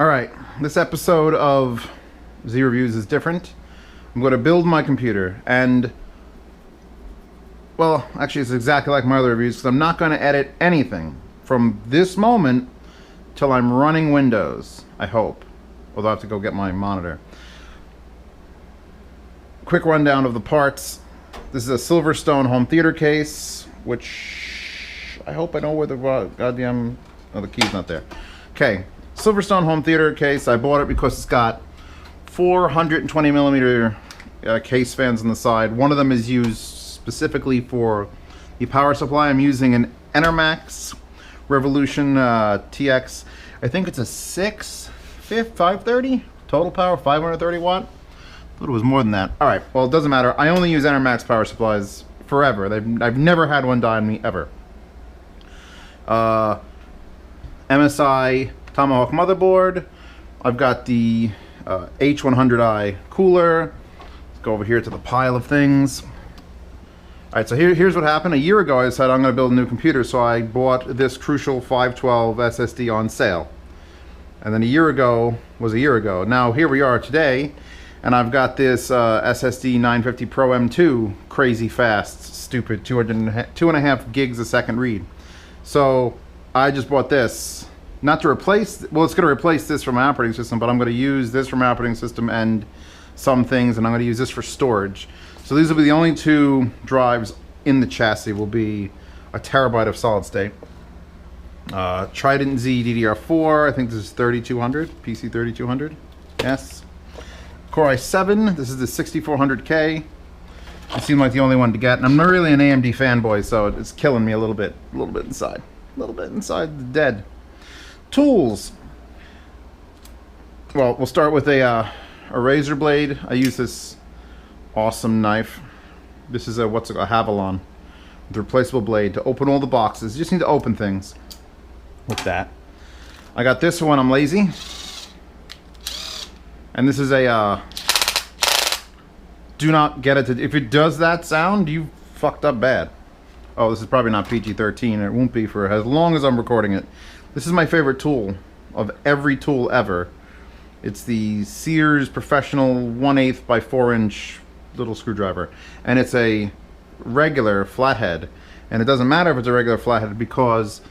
Alright, this episode of Z Reviews is different. I'm going to build my computer, and, well, actually it's exactly like my other reviews, because I'm not going to edit anything from this moment till I'm running Windows, I hope. Although I have to go get my monitor. Quick rundown of the parts. This is a Silverstone home theater case, which I hope I know where the goddamn... Oh, the key's not there. Okay. Silverstone home theater case. I bought it because it's got 420 millimeter case fans on the side. One of them is used specifically for the power supply. I'm using an Enermax Revolution TX. I think it's a 530 total power, 530 watt. I thought it was more than that. All right, well, it doesn't matter. I only use Enermax power supplies forever. I've never had one die on me ever. MSI Tomahawk motherboard. I've got the H100i cooler. Let's go over here to the pile of things. Alright, so here's what happened. A year ago I decided I'm going to build a new computer, so I bought this Crucial 512 SSD on sale. And then a year ago was a year ago. Now here we are today, and I've got this SSD 950 Pro M2, crazy fast, stupid, 2.5 gigs a second read. So I just bought this. Not to replace, well, it's going to replace this from my operating system, but I'm going to use this from my operating system and some things, and I'm going to use this for storage. So these will be the only two drives in the chassis. Will be a terabyte of solid state. Trident Z DDR4, I think this is 3200, PC 3200, yes. Core i7, this is the 6400K. I seem like the only one to get, and I'm not really an AMD fanboy, so it's killing me a little bit inside. A little bit inside the dead. Tools. Well, we'll start with a razor blade. I use this awesome knife. This is a Havalon with a replaceable blade to open all the boxes. You just need to open things with that. I got this one. I'm lazy, and this is a do not get it to. If it does that sound, you fucked up bad. Oh, this is probably not PG-13. It won't be for as long as I'm recording it. This is my favorite tool of every tool ever. It's the Sears Professional 1/8 by 4 inch little screwdriver. And it's a regular flathead. And it doesn't matter if it's a regular flathead because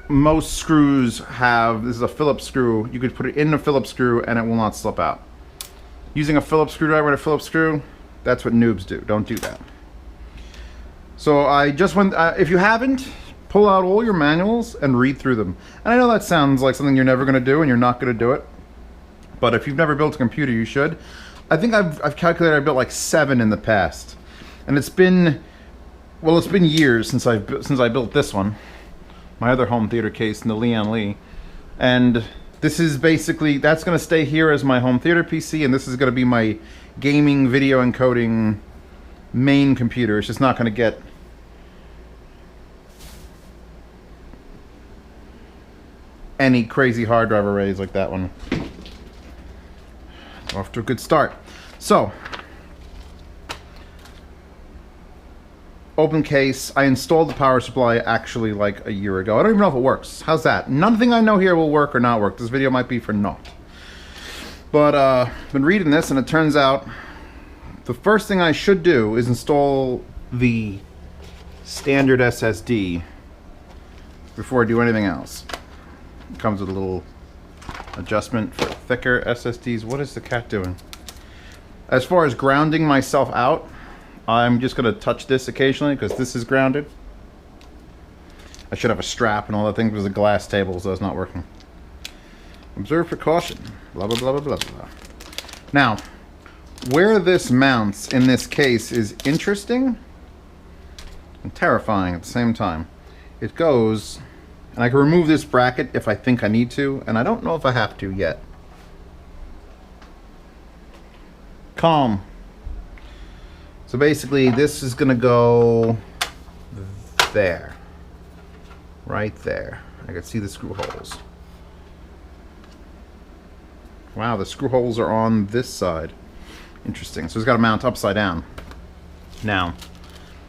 most screws have, this is a Phillips screw. You could put it in a Phillips screw and it will not slip out. Using a Phillips screwdriver and a Phillips screw, that's what noobs do. Don't do that. So I just went, if you haven't, pull out all your manuals and read through them. And I know that sounds like something you're never going to do and you're not going to do it. But if you've never built a computer, you should. I think I've calculated I built like 7 in the past. And it's been, well, it's been years since I built this one. My other home theater case in the Lian Li. And this is basically, that's going to stay here as my home theater PC, and this is going to be my gaming video encoding main computer. It's just not going to get any crazy hard drive arrays like that one. Off to a good start. So, open case. I installed the power supply actually like a year ago. I don't even know if it works. How's that? Nothing I know here will work or not work. This video might be for naught. But I've been reading this, and it turns out the first thing I should do is install the standard SSD before I do anything else. It comes with a little adjustment for thicker SSDs. What is the cat doing? As far as grounding myself out, I'm just going to touch this occasionally because this is grounded. I should have a strap and all that thing because the glass table, so it's not working. Observe precaution. Blah, blah, blah, blah, blah, blah. Now, where this mounts in this case is interesting and terrifying at the same time. It goes, and I can remove this bracket if I think I need to, and I don't know if I have to yet. Calm. So basically this is going to go there. Right there. I can see the screw holes. Wow, the screw holes are on this side. Interesting. So it's got to mount upside down. Now,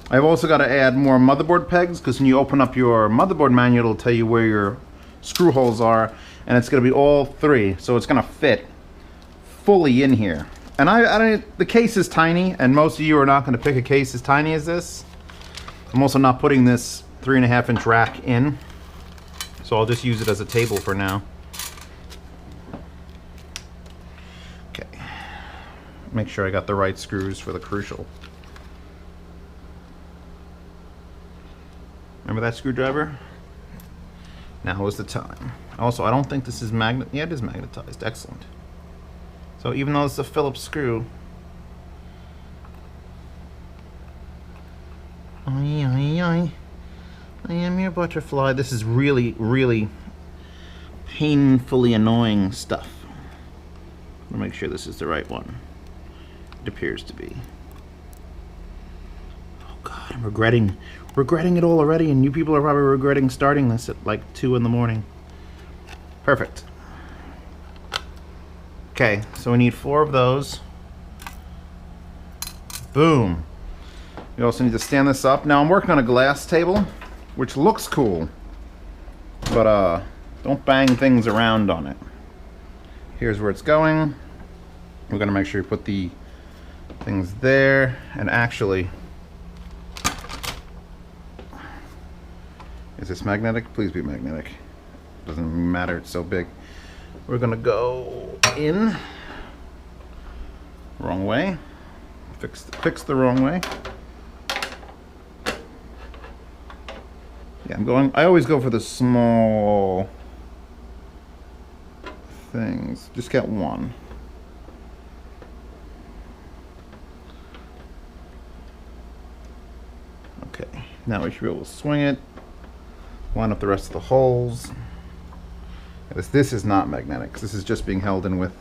I've also got to add more motherboard pegs, because when you open up your motherboard manual, it'll tell you where your screw holes are, and it's going to be all 3, so it's going to fit fully in here. And the case is tiny, and most of you are not going to pick a case as tiny as this. I'm also not putting this 3.5-inch rack in, so I'll just use it as a table for now. Okay, make sure I got the right screws for the crucial. Remember that screwdriver? Now is the time. Also, I don't think this is yeah, it is magnetized. Excellent. So even though it's a Phillips screw, I am your butterfly. This is really, really painfully annoying stuff. I'll make sure this is the right one. It appears to be. Oh God, I'm regretting it all already, and you people are probably regretting starting this at like 2 in the morning. Perfect. Okay, so we need 4 of those. Boom. We also need to stand this up. Now I'm working on a glass table, which looks cool, but don't bang things around on it. Here's where it's going. We're gonna make sure you put the things there, and actually, is this magnetic? Please be magnetic. Doesn't matter, it's so big. We're gonna go in. Wrong way. Fix the wrong way. Yeah, I always go for the small things. Just get one. Okay, now we should be able to swing it. Line up the rest of the holes. This is not magnetic. This is just being held in with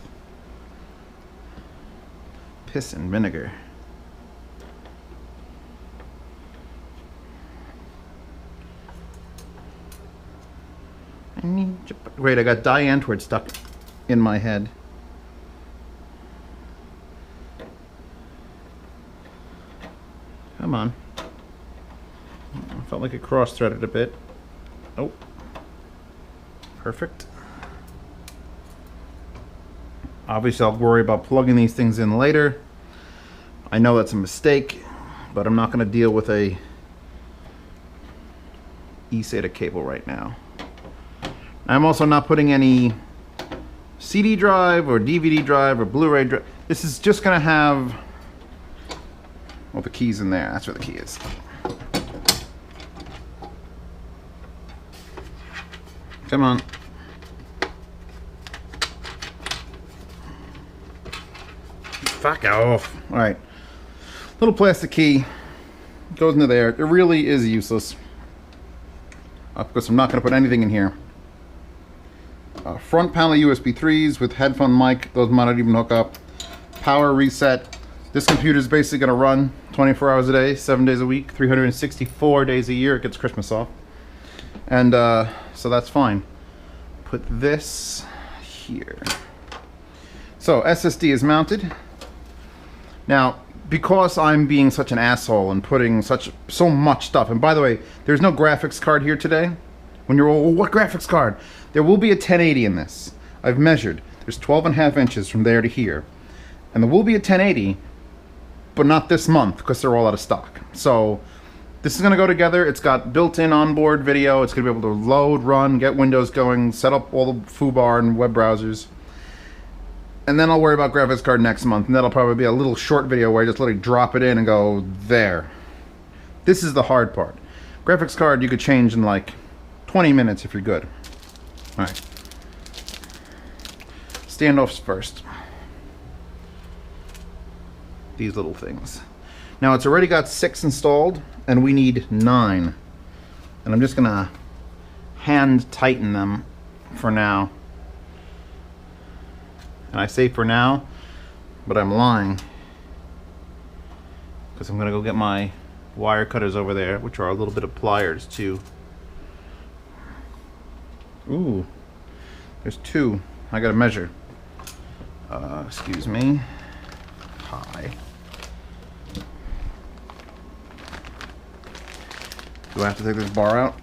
piss and vinegar. Wait, I got Antwoord stuck in my head. Come on. I felt like it cross-threaded a bit. Oh. Perfect. Obviously, I'll worry about plugging these things in later. I know that's a mistake, but I'm not going to deal with a eSATA cable right now. I'm also not putting any CD drive or DVD drive or Blu-ray drive. This is just going to have, well, the key's in there. That's where the key is. Come on. Fuck off. Alright. Little plastic key. Goes into there. It really is useless. Because I'm not going to put anything in here. Front panel USB 3s with headphone mic. Those might not even hook up. Power reset. This computer is basically going to run 24 hours a day, 7 days a week, 364 days a year. It gets Christmas off. And so that's fine. Put this here. So SSD is mounted. Now, because I'm being such an asshole and putting so much stuff, and by the way, there's no graphics card here today. When you're all, well, what graphics card? There will be a 1080 in this. I've measured. There's 12.5 inches from there to here. And there will be a 1080, but not this month because they're all out of stock. So this is going to go together. It's got built-in onboard video. It's going to be able to load, run, get Windows going, set up all the foobar and web browsers. And then I'll worry about graphics card next month. And that'll probably be a little short video where I just literally drop it in and go, there. This is the hard part. Graphics card you could change in like 20 minutes if you're good. Alright. Standoffs first. These little things. Now it's already got 6 installed, and we need 9. And I'm just gonna hand tighten them for now. And I say for now, but I'm lying. Because I'm gonna go get my wire cutters over there, which are a little bit of pliers too. Ooh, there's 2. I gotta measure. Excuse me. Hi. Do I have to take this bar out?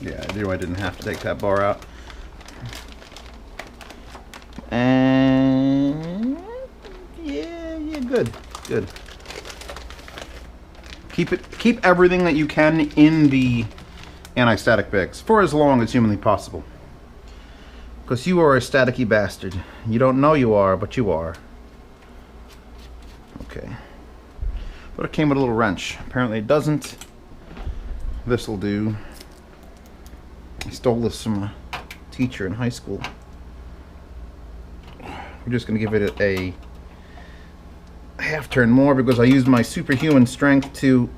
Yeah, I knew I didn't have to take that bar out. And yeah, good. Keep everything that you can in the anti-static bags for as long as humanly possible. Because you are a staticky bastard. You don't know you are, but you are. Okay. But it came with a little wrench. Apparently it doesn't. This'll do. I stole this from a teacher in high school. We're just going to give it a half turn more because I used my superhuman strength to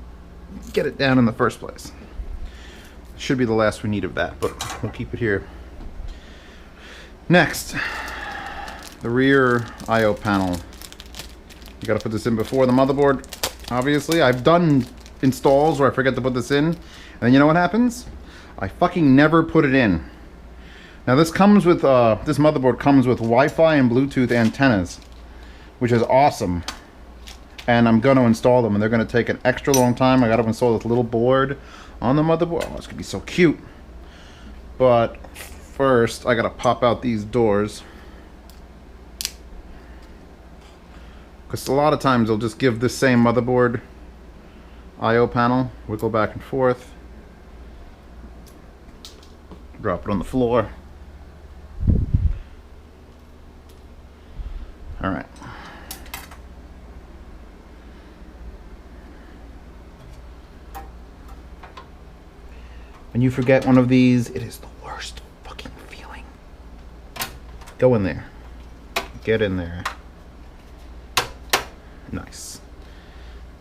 get it down in the first place. Should be the last we need of that, but we'll keep it here. Next, the rear I/O panel. You gotta put this in before the motherboard. Obviously, I've done installs where I forget to put this in, and then you know what happens? I fucking never put it in. Now this comes with this motherboard comes with Wi-Fi and Bluetooth antennas, which is awesome. And I'm gonna install them, and they're gonna take an extra long time. I gotta install this little board on the motherboard. Oh, it's gonna be so cute. But first, I gotta pop out these doors. Because a lot of times they'll just give this same motherboard I/O panel, wiggle back and forth, drop it on the floor. All right. When you forget one of these, it is the worst fucking feeling. Go in there. Get in there. Nice.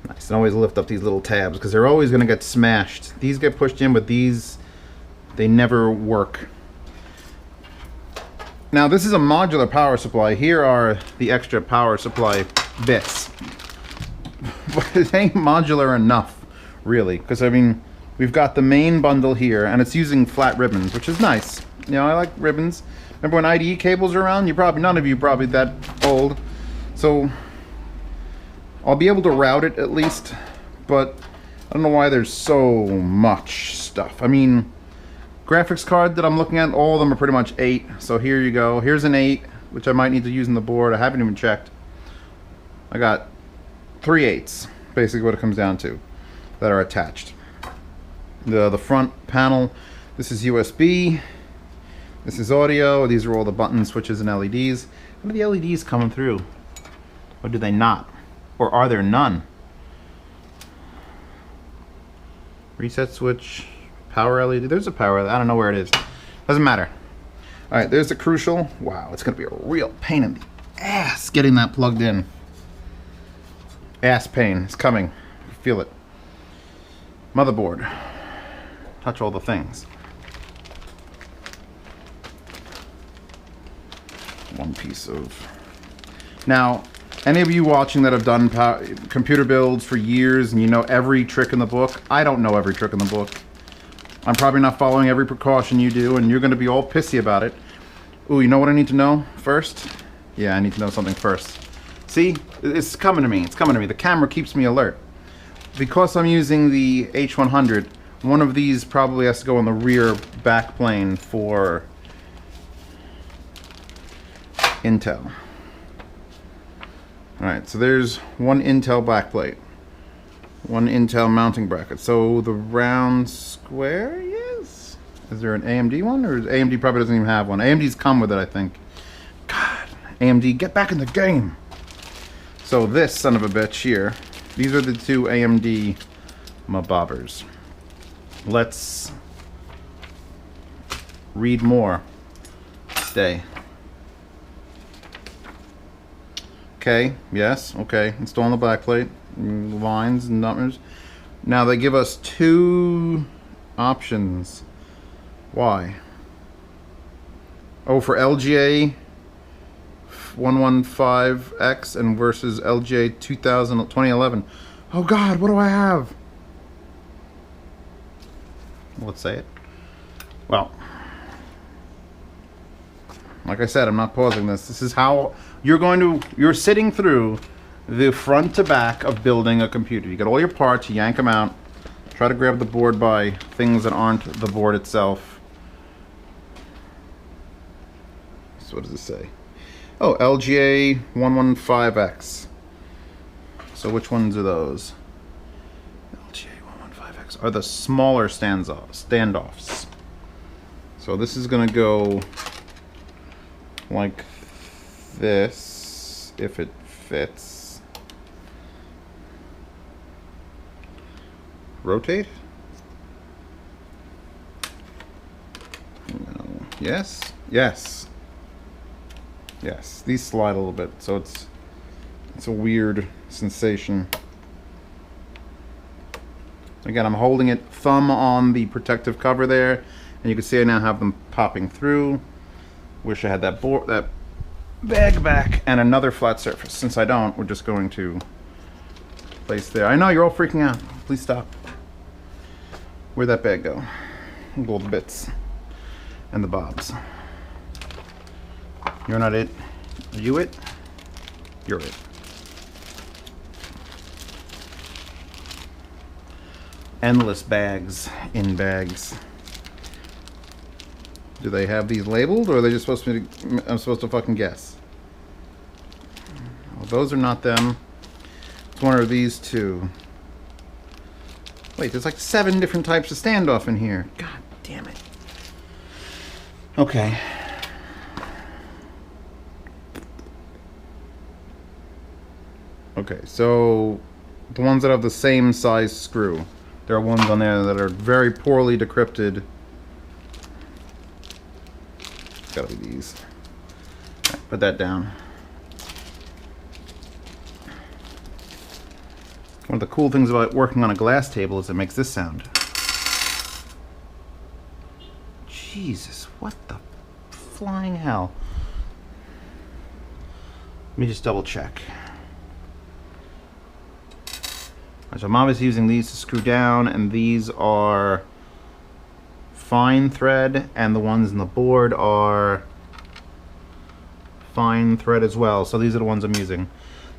Nice. And always lift up these little tabs because they're always going to get smashed. These get pushed in, but these, they never work. Now this is a modular power supply. Here are the extra power supply bits. But it ain't modular enough, really. Because, I mean, we've got the main bundle here, and it's using flat ribbons, which is nice. You know, I like ribbons. Remember when IDE cables are around? None of you probably that old. So I'll be able to route it at least, but I don't know why there's so much stuff. I mean, graphics card that I'm looking at, all of them are pretty much 8. So here you go. Here's an 8, which I might need to use in the board. I haven't even checked. I got 3 8s, basically what it comes down to, that are attached. The front panel, this is USB, this is audio, these are all the buttons, switches, and LEDs. What are the LEDs coming through? Or do they not? Or are there none? Reset switch, power LED, there's a power, I don't know where it is. Doesn't matter. Alright, there's the crucial. Wow, it's gonna be a real pain in the ass getting that plugged in. Ass pain, it's coming. Feel it. Motherboard. Touch all the things. One piece of... Now, any of you watching that have done computer builds for years and you know every trick in the book, I don't know every trick in the book. I'm probably not following every precaution you do, and you're going to be all pissy about it. Ooh, you know what I need to know first? Yeah, I need to know something first. See? It's coming to me. It's coming to me. The camera keeps me alert. Because I'm using the H100, one of these probably has to go on the rear back plane for Intel. Alright, so there's one Intel backplate. One Intel mounting bracket. So the round square, yes? Is there an AMD one? Or AMD probably doesn't even have one. AMD's come with it, I think. God, AMD, get back in the game! So this son of a bitch here, these are the 2 AMD mabobbers. Let's read more. Stay. Okay, yes, okay. Installing the backplate. Lines and numbers. Now they give us 2 options. Why? Oh, for LGA 115X and versus LGA 2011. Oh God, what do I have? Let's say it. Well, like I said, I'm not pausing this. This is how you're sitting through the front to back of building a computer. You get all your parts, you yank them out, Try to grab the board by things that aren't the board itself. So what does it say? Oh, LGA 115X. So which ones are those? LGA 115X are the smaller standoffs. So this is gonna go like this, if it fits. Rotate? No. Yes? Yes. Yes. These slide a little bit, so it's a weird sensation. Again, I'm holding it thumb on the protective cover there, and you can see I now have them popping through. Wish I had that bag back and another flat surface. Since I don't, we're just going to place there. I know you're all freaking out. Please stop. Where'd that bag go? All the bits and the bobs. You're not it. Are you it? You're it. Endless bags in bags. Do they have these labeled, or are they just supposed to be, I'm supposed to fucking guess? Well, those are not them. It's one of these two. Wait, there's like 7 different types of standoff in here. God damn it. Okay. Okay, so the ones that have the same size screw. There are ones on there that are very poorly decrypted. It's gotta be these. Right, put that down. One of the cool things about working on a glass table is it makes this sound. Jesus, what the flying hell? Let me just double check. So I'm obviously using these to screw down, and these are fine thread, and the ones in the board are fine thread as well. So these are the ones I'm using.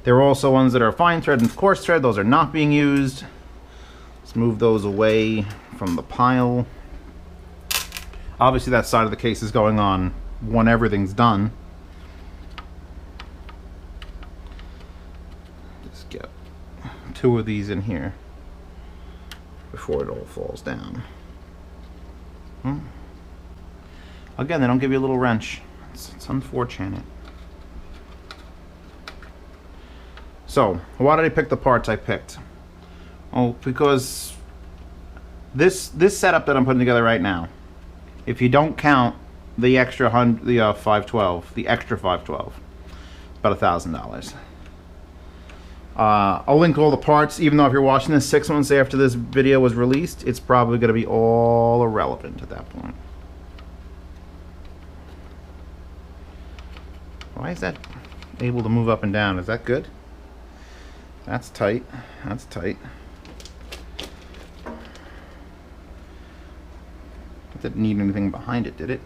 There are also ones that are fine thread and coarse thread. Those are not being used. Let's move those away from the pile. Obviously that side of the case is going on when everything's done. Just get 2 of these in here before it all falls down. Again, they don't give you a little wrench. It's unfortunate. So, why did I pick the parts I picked? Oh, because this setup that I'm putting together right now, if you don't count the extra 512, the extra 512, about $1,000. I'll link all the parts, even though if you're watching this 6 months after this video was released, it's probably going to be all irrelevant at that point. Why is that able to move up and down? Is that good? That's tight. That's tight. It didn't need anything behind it, did it?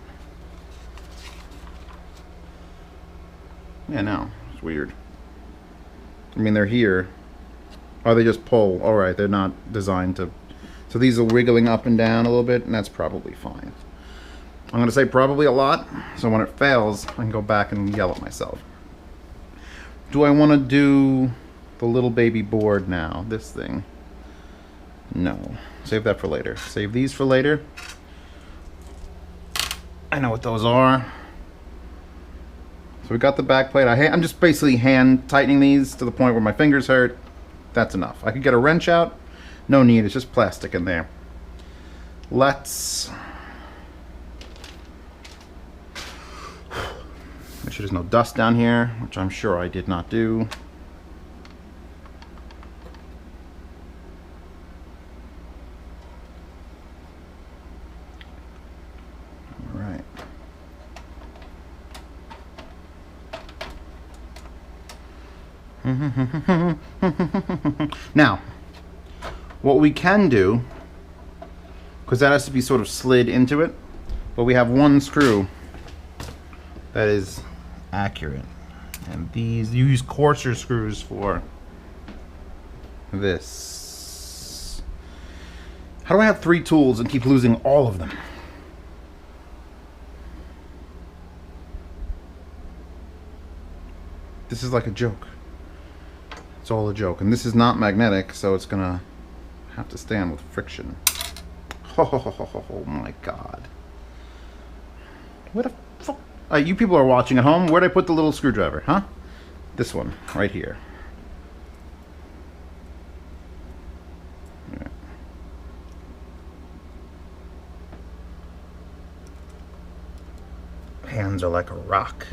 Yeah, no. It's weird. I mean, they're here. Oh, they just pull. Alright, they're not designed to... So these are wiggling up and down a little bit, and that's probably fine. I'm going to say probably a lot, so when it fails, I can go back and yell at myself. Do I want to do the little baby board now? This thing? No. Save that for later. Save these for later. I know what those are. So we got the back plate. I'm just basically hand tightening these to the point where my fingers hurt. That's enough. I could get a wrench out. No need. It's just plastic in there. Let's... make sure there's no dust down here, which I'm sure I did not do. All right. Now, what we can do, because that has to be sort of slid into it, but we have one screw that is accurate, and these you use coarser screws for this. How do I have 3 tools and keep losing all of them? This is like a joke. It's all a joke. And this is not magnetic, so it's gonna have to stand with friction. Oh my god. What the fuck? You people are watching at home. Where'd I put the little screwdriver, huh? This one, right here. Yeah. Hands are like a rock.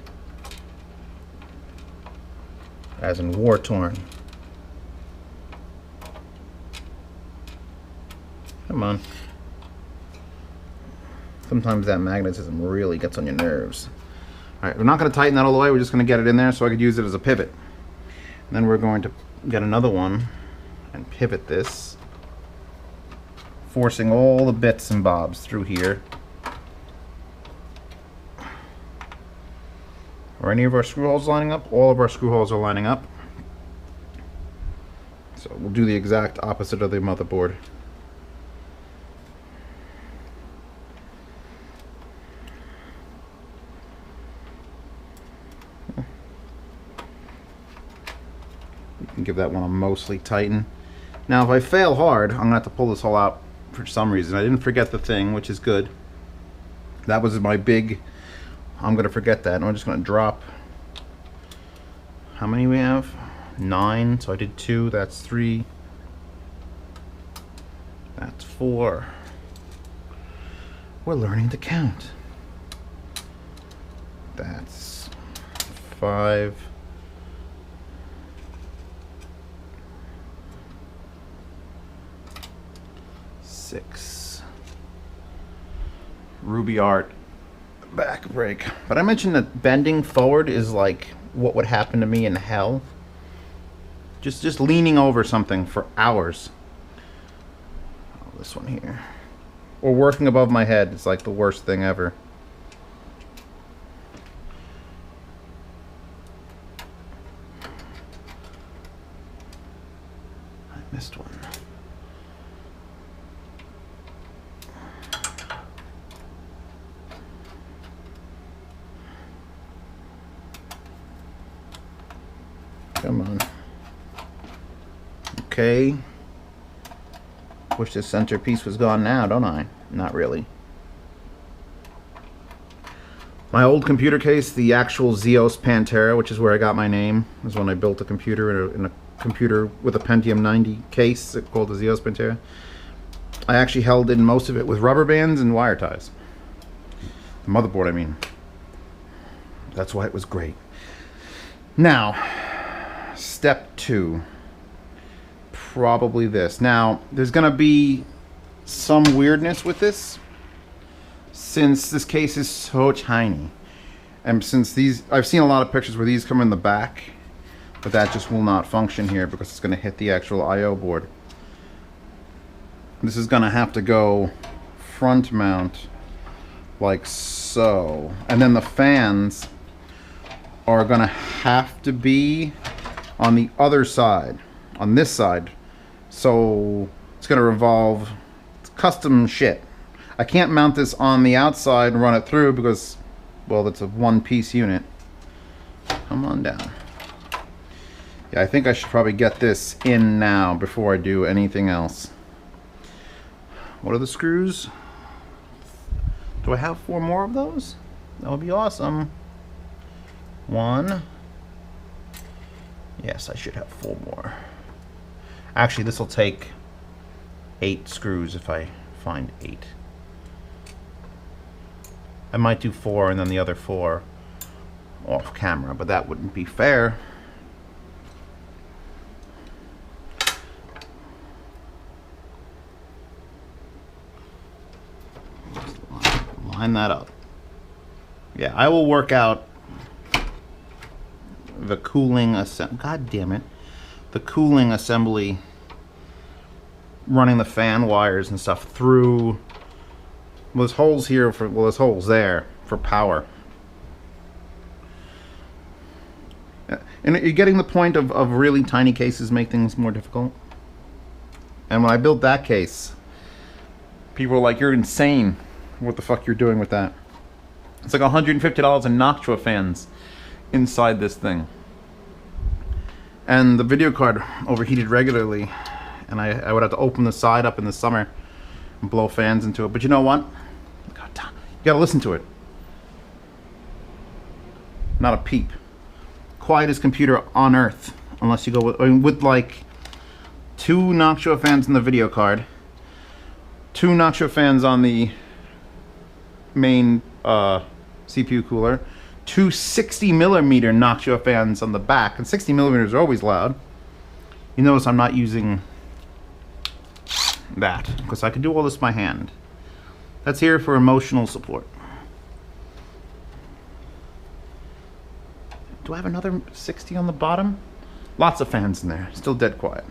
As in war-torn. Come on. Sometimes that magnetism really gets on your nerves. Alright, we're not going to tighten that all the way. We're just going to get it in there so I could use it as a pivot. And then we're going to get another one and pivot this, forcing all the bits and bobs through here. Are any of our screw holes lining up? All of our screw holes are lining up. So we'll do the exact opposite of the motherboard. You can give that one a mostly tighten. Now if I fail hard, I'm going to have to pull this all out for some reason. I didn't forget the thing, which is good. That was my big... I'm going to forget that, and I'm just going to drop... How many we have? 9, so I did 2, that's 3. That's 4. We're learning to count. That's 5. Six. Ruby art back break. But I mentioned that bending forward is like what would happen to me in hell. Just leaning over something for hours. Oh, this one here. Or working above my head is like the worst thing ever. I missed one. Come on. Okay. Wish this centerpiece was gone now, don't I? Not really. My old computer case, the actual Zeos Pantera, which is where I got my name, was when I built a computer in a computer with a Pentium 90 case called the Zeos Pantera. I actually held in most of it with rubber bands and wire ties. The motherboard, I mean. That's why it was great. Now, step 2. Probably this. Now, there's going to be some weirdness with this since this case is so tiny. And since these, I've seen a lot of pictures where these come in the back, but that just will not function here because it's going to hit the actual I/O board. This is going to have to go front mount like so. And then the fans are going to have to be on the other side, on this side. So it's going to revolve. It's custom shit. I can't mount this on the outside and run it through because, well, it's a one-piece unit. Come on down. Yeah, I think I should probably get this in now before I do anything else. What are the screws? Do I have 4 more of those? That would be awesome. 1. Yes, I should have 4 more. Actually, this will take 8 screws if I find 8. I might do 4 and then the other 4 off camera, but that wouldn't be fair. Line that up. Yeah, I will work out the cooling assembly. God damn it. The cooling assembly, running the fan wires and stuff through. Well, there's holes here for, well, there's holes there for power. And you're getting the point of really tiny cases make things more difficult. And when I built that case, People are like, you're insane. What the fuck you're doing with that? It's like $150 in Noctua fans inside this thing. And the video card overheated regularly. And I would have to open the side up in the summer and blow fans into it. But you know what? God, you gotta listen to it. Not a peep. Quietest computer on earth. Unless you go with, I mean, with like 2 Noctua fans in the video card. 2 Noctua fans on the main CPU cooler. 2 60mm Noctua fans on the back. And 60mm are always loud. You notice I'm not using that because I can do all this by hand. That's here for emotional support. Do I have another 60 on the bottom? Lots of fans in there. Still dead quiet.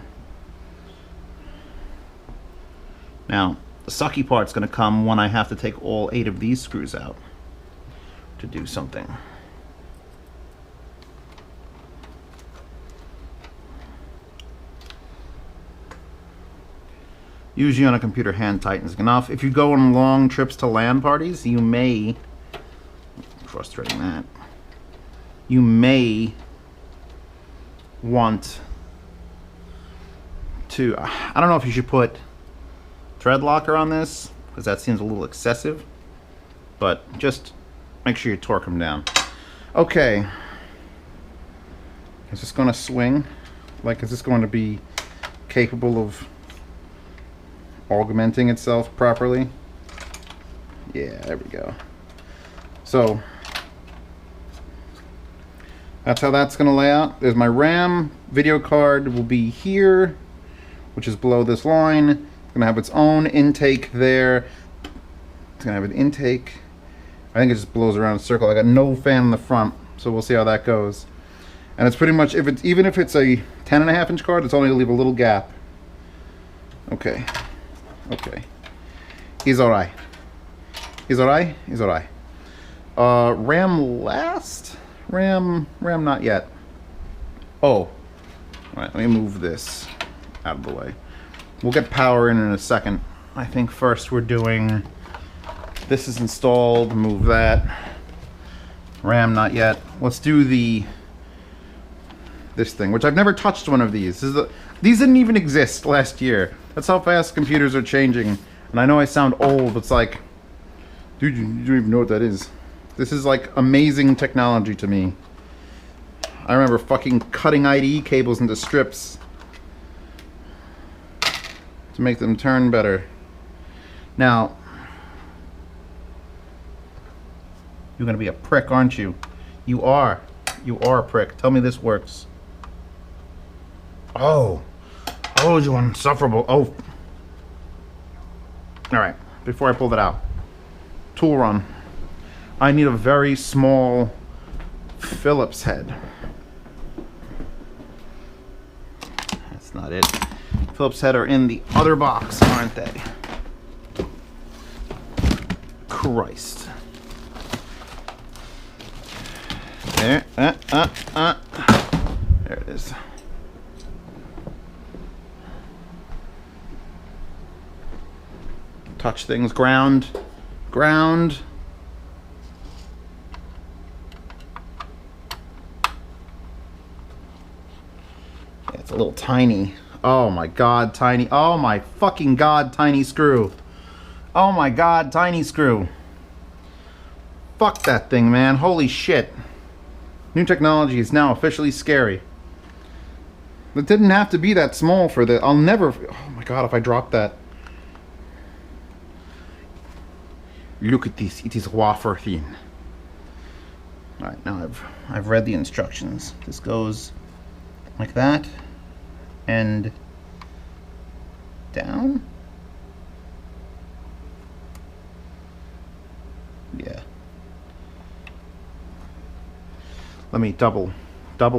Now, the sucky part's going to come when I have to take all 8 of these screws out to do something. Usually on a computer, hand tightens enough. If you go on long trips to LAN parties, you may, frustrating that, you may want to, I don't know if you should put thread locker on this, because that seems a little excessive, but just make sure you torque them down. Okay, is this going to swing? Like, is this going to be capable of augmenting itself properly? Yeah, there we go. So that's how that's going to lay out. There's my RAM. Video card will be here, which is below this line. It's going to have its own intake there. It's going to have an intake. I think it just blows around in a circle. I got no fan in the front, so we'll see how that goes. And it's pretty much, if it's even if it's a 10.5 inch card, it's only to leave a little gap. Okay. Okay. He's alright. He's alright? He's alright. RAM last? RAM not yet. Oh. Alright, let me move this out of the way. We'll get power in a second. I think first we're doing, this is installed, move that. RAM not yet. Let's do this thing, which I've never touched one of these. These didn't even exist last year. That's how fast computers are changing. And I know I sound old, but it's like, dude, you don't even know what that is. This is like amazing technology to me. I remember fucking cutting IDE cables into strips to make them turn better. Now, you're gonna be a prick, aren't you? You are. You are a prick. Tell me this works. Oh. Oh, you insufferable. Oh. Alright, before I pull that out. Tool run. I need a very small Phillips head. That's not it. Phillips head are in the other box, aren't they? Christ. There. There it is. Touch things. Ground. Ground. Yeah, it's a little tiny. Oh my god, tiny. Oh my fucking god, tiny screw. Oh my god, tiny screw. Fuck that thing, man. Holy shit. New technology is now officially scary. It didn't have to be that small for the... I'll never... Oh my god, if I drop that. Look at this. It is wafer thin. Alright, now I've read the instructions. This goes like that. And down. Yeah. Let me double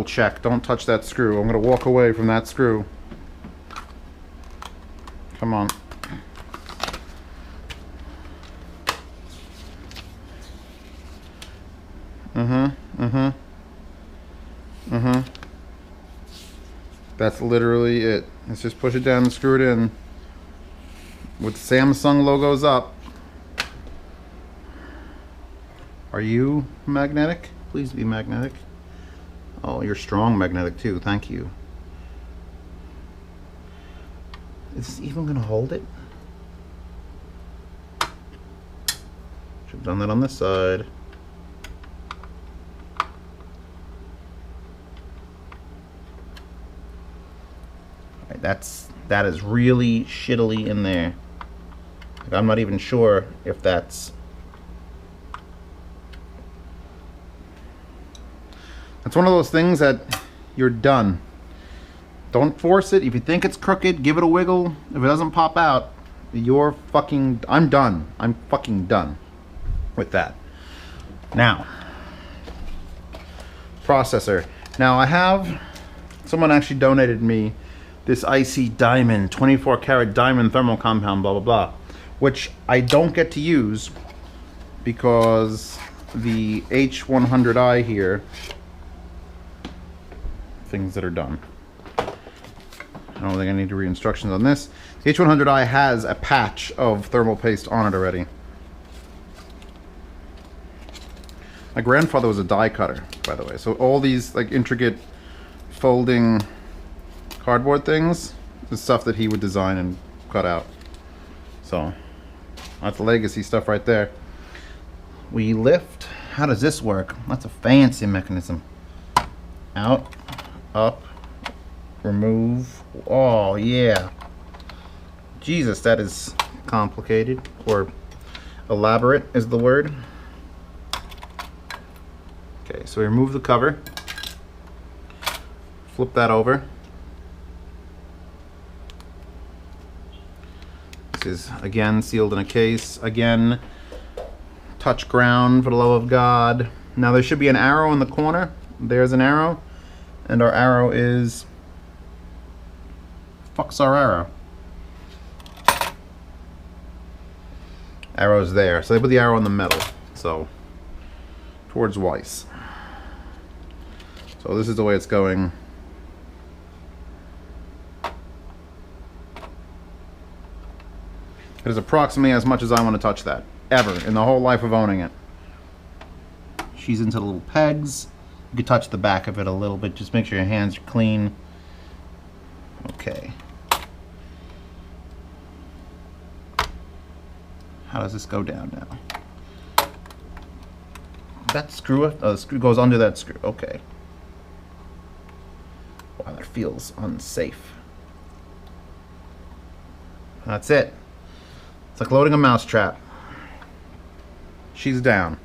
check. Don't touch that screw. I'm gonna walk away from that screw. Come on. That's literally it. Let's just push it down and screw it in with Samsung logos up. Are you magnetic? Please be magnetic. Oh, you're strong magnetic too. Thank you. Is this even gonna hold it? Should have done that on this side. Alright, that is really shittily in there. Like, I'm not even sure if that's one of those things that you're done. Don't force it. If you think it's crooked, give it a wiggle. If it doesn't pop out, you're fucking... I'm done. I'm fucking done with that. Now, processor. Now I have... Someone actually donated me this icy diamond, 24 karat diamond thermal compound, blah, blah, blah. Which I don't get to use because the H100i here... Things that are done. I don't think I need to read instructions on this. The H100i has a patch of thermal paste on it already. My grandfather was a die cutter, by the way, so all these like intricate folding cardboard things is stuff that he would design and cut out. So that's legacy stuff right there. We lift. How does this work? That's a fancy mechanism. Out, up, remove. Oh yeah, Jesus, that is complicated, or elaborate is the word. Okay, so we remove the cover, flip that over. This is again sealed in a case, again touch ground for the love of God. Now there should be an arrow in the corner. There's an arrow, and our arrow is... Fuck's our arrow? Arrow's there. So they put the arrow in the metal. So, towards Weiss. So this is the way it's going. It is approximately as much as I want to touch that. Ever. In the whole life of owning it. She's into the little pegs. You can touch the back of it a little bit. Just make sure your hands are clean. Okay. How does this go down now? That screw, the screw goes under that screw. Okay. Wow, that feels unsafe. That's it. It's like loading a mousetrap. She's down.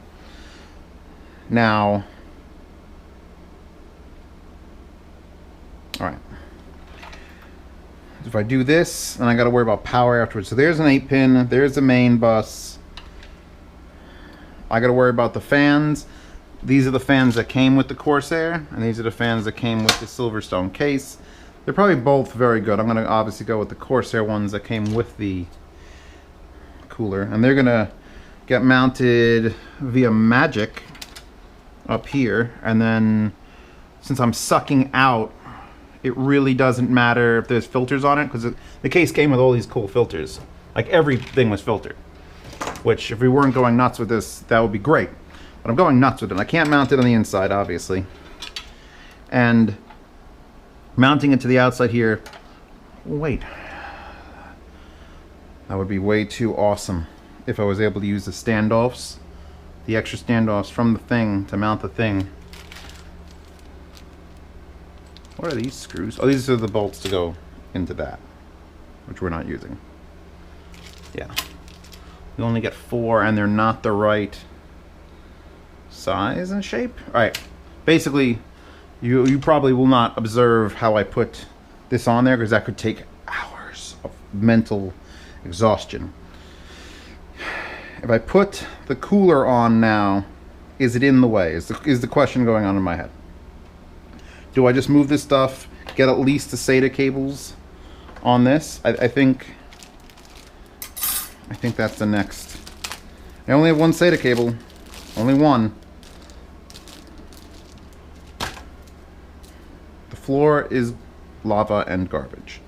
Now, alright. If I do this, then I got to worry about power afterwards. So there's an 8-pin, there's the main bus. I got to worry about the fans. These are the fans that came with the Corsair, and these are the fans that came with the Silverstone case. They're probably both very good. I'm going to obviously go with the Corsair ones that came with the cooler, and they're going to get mounted via magic up here, and then since I'm sucking out, it really doesn't matter if there's filters on it, because the case came with all these cool filters. Like everything was filtered, which if we weren't going nuts with this, that would be great. But I'm going nuts with it. I can't mount it on the inside, obviously. And mounting it to the outside here, wait. That would be way too awesome if I was able to use the standoffs, the extra standoffs from the thing to mount the thing. What are these screws? Oh, these are the bolts to go into that, which we're not using. Yeah. You only get 4, and they're not the right size and shape. Alright. Basically, you probably will not observe how I put this on there, because that could take hours of mental exhaustion. If I put the cooler on now, is it in the way? Is the question going on in my head. Do I just move this stuff, get at least the SATA cables on this? I think that's the next. I only have one SATA cable. Only one. The floor is lava and garbage.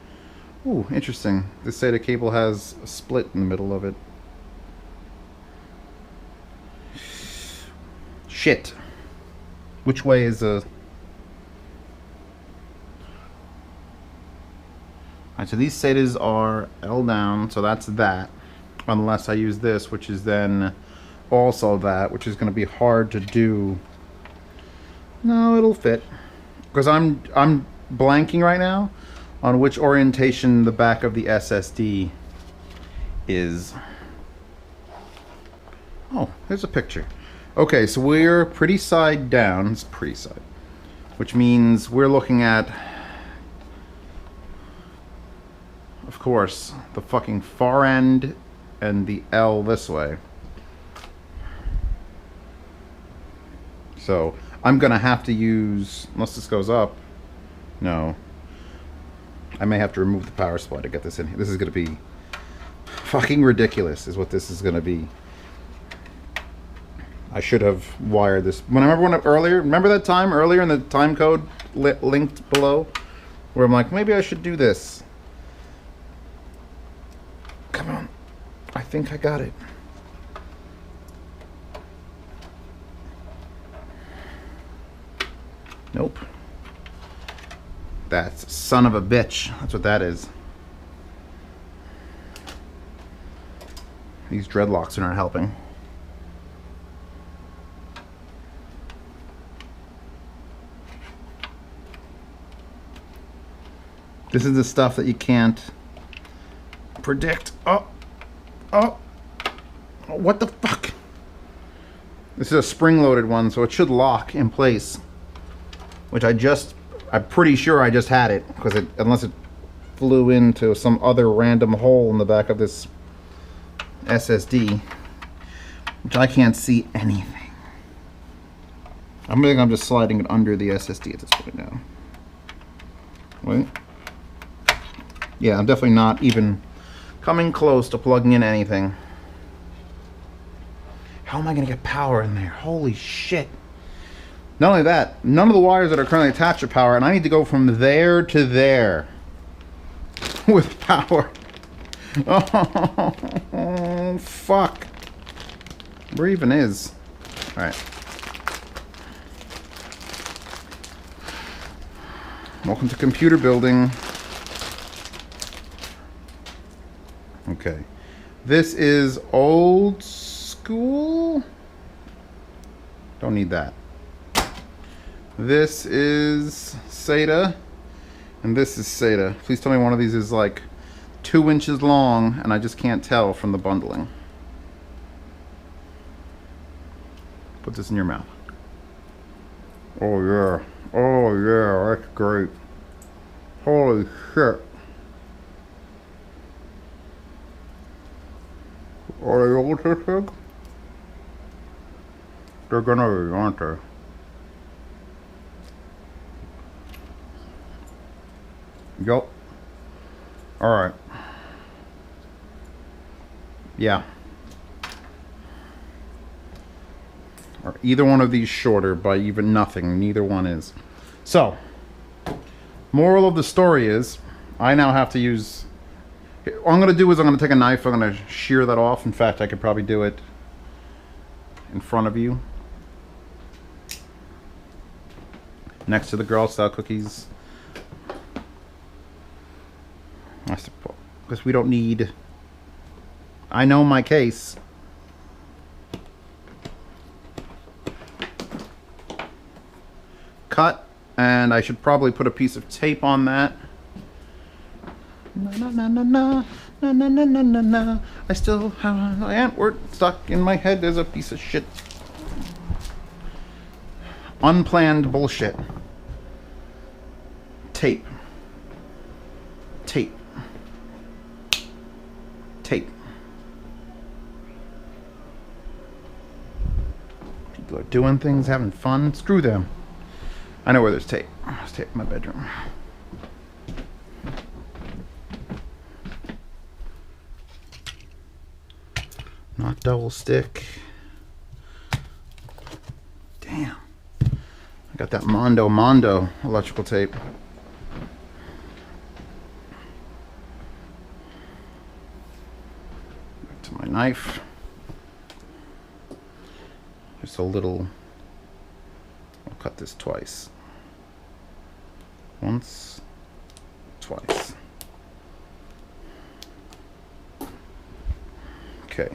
Ooh, interesting. This SATA cable has a split in the middle of it. Shit. Which way is a... Alright, so these SATAs are L down, so that's that. Unless I use this, which is then also that, which is going to be hard to do. No, it'll fit. Because I'm blanking right now on which orientation the back of the SSD is. Oh, here's a picture. Okay, so we're pretty side down. It's pretty side. Which means we're looking at, of course, the fucking far end and the L this way. So I'm gonna have to use, unless this goes up, no. I may have to remove the power supply to get this in here. This is gonna be fucking ridiculous is what this is gonna be. I should have wired this. Remember that time earlier in the time code linked below? Where I'm like, maybe I should do this. Come on. I think I got it. Nope. That's son of a bitch. That's what that is. These dreadlocks are not helping. This is the stuff that you can't predict. Oh. What the fuck? This is a spring-loaded one, so it should lock in place. Which I'm pretty sure I just had it, because unless it flew into some other random hole in the back of this SSD, which I can't see anything. I think I'm just sliding it under the SSD at this point now. Wait. Yeah, I'm definitely not even coming close to plugging in anything. How am I going to get power in there? Holy shit. Not only that, none of the wires that are currently attached to power, and I need to go from there to there with power. Oh, fuck. Where even is? Alright. Welcome to computer building. Okay. This is old school. Don't need that. This is SATA, and this is SATA. Please tell me one of these is like 2 inches long, and I just can't tell from the bundling. Put this in your mouth. Oh yeah. Oh yeah, that's great. Holy shit. Are they autistic? They're gonna be, aren't they? Yup. Alright. Yeah. Are either one of these shorter by even nothing? Neither one is. So, moral of the story is, I now have to use... What I'm going to do is I'm going to take a knife, I'm going to shear that off. In fact, I could probably do it in front of you. Next to the Girl Scout cookies. I suppose, because we don't need... I know my case. Cut, and I should probably put a piece of tape on that. Na na na na na na na na na na na. I still have an antwort stuck in my head as a piece of shit. Unplanned bullshit. Tape. Tape. Tape. People are doing things, having fun. Screw them. I know where there's tape. There's tape in my bedroom. Not double stick. Damn. I got that Mondo electrical tape. knife. Just a little. I'll cut this twice. Once, twice. Okay.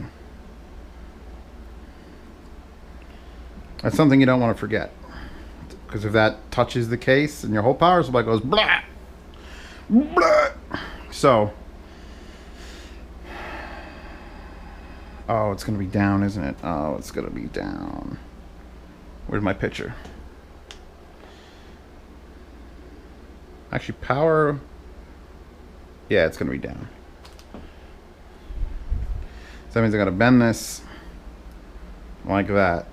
That's something you don't want to forget. Because if that touches the case and your whole power supply goes blah, blah. So, oh, it's going to be down, isn't it? Oh, it's going to be down. Where's my picture? Actually, power. Yeah, it's going to be down. So that means I got to bend this like that.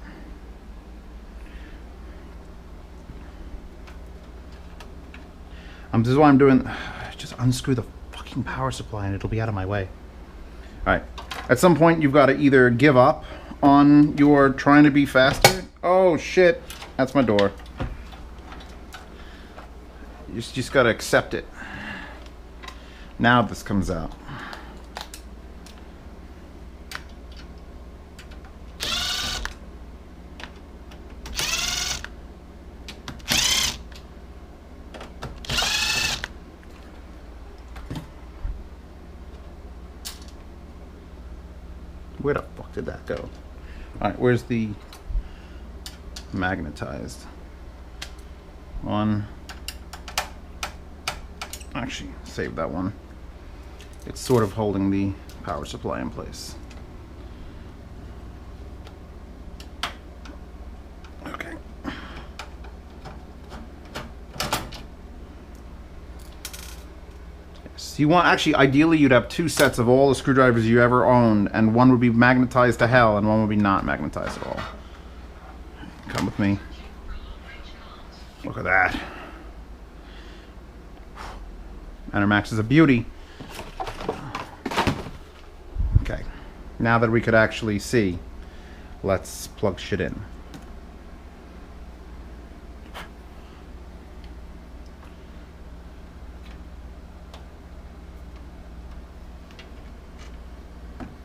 This is why I'm doing. Just unscrew the fucking power supply and it'll be out of my way. All right. At some point, you've got to either give up on your trying to be faster. Oh shit! That's my door. You just got to accept it. Now this comes out. Where the fuck did that go? Alright, where's the magnetized one? Actually, save that one. It's sort of holding the power supply in place. Okay. So you want, actually, ideally you'd have two sets of all the screwdrivers you ever owned, and one would be magnetized to hell and one would be not magnetized at all. Come with me. Look at that. Enermax is a beauty. Okay. Now that we could actually see, let's plug shit in.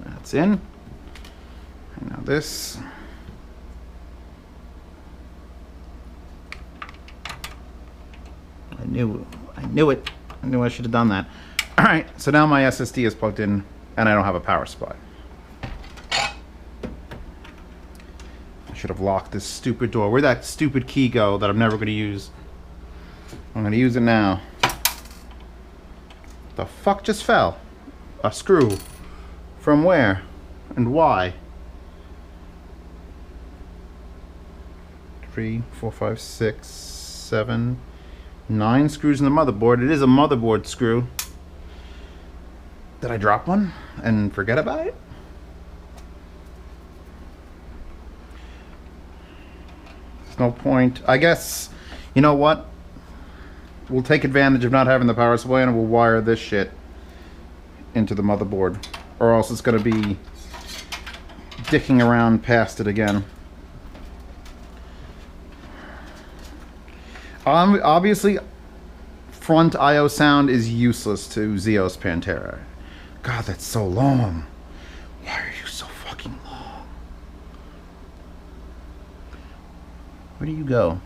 That's in. And now this. I knew it. I knew I should have done that. All right, so now my SSD is plugged in and I don't have a power supply. I should have locked this stupid door. Where'd that stupid key go that I'm never going to use? I'm going to use it now. The fuck just fell? A screw. From where? And why? 3, 4, 5, 6, 7, 9 screws in the motherboard. It is a motherboard screw. Did I drop one and forget about it? There's no point. I guess, you know what? We'll take advantage of not having the power supply and we'll wire this shit into the motherboard. Or else it's going to be dicking around past it again. Obviously, front I/O sound is useless to Zeos Pantera. God, that's so long. Why are you so fucking long? Where do you go?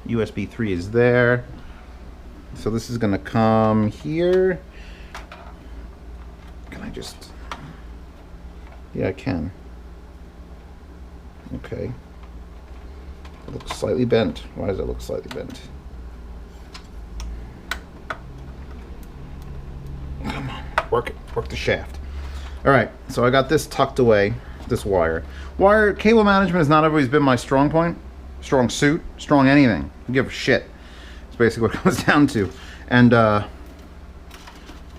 USB 3 is there. So this is going to come here. Can I just... Yeah, I can. Okay. It looks slightly bent. Why does it look slightly bent? Come on, work it. Work the shaft. All right, so I got this tucked away, this wire. Cable management has not always been my strong point, strong suit, strong anything. I give a shit. It's basically what it comes down to. And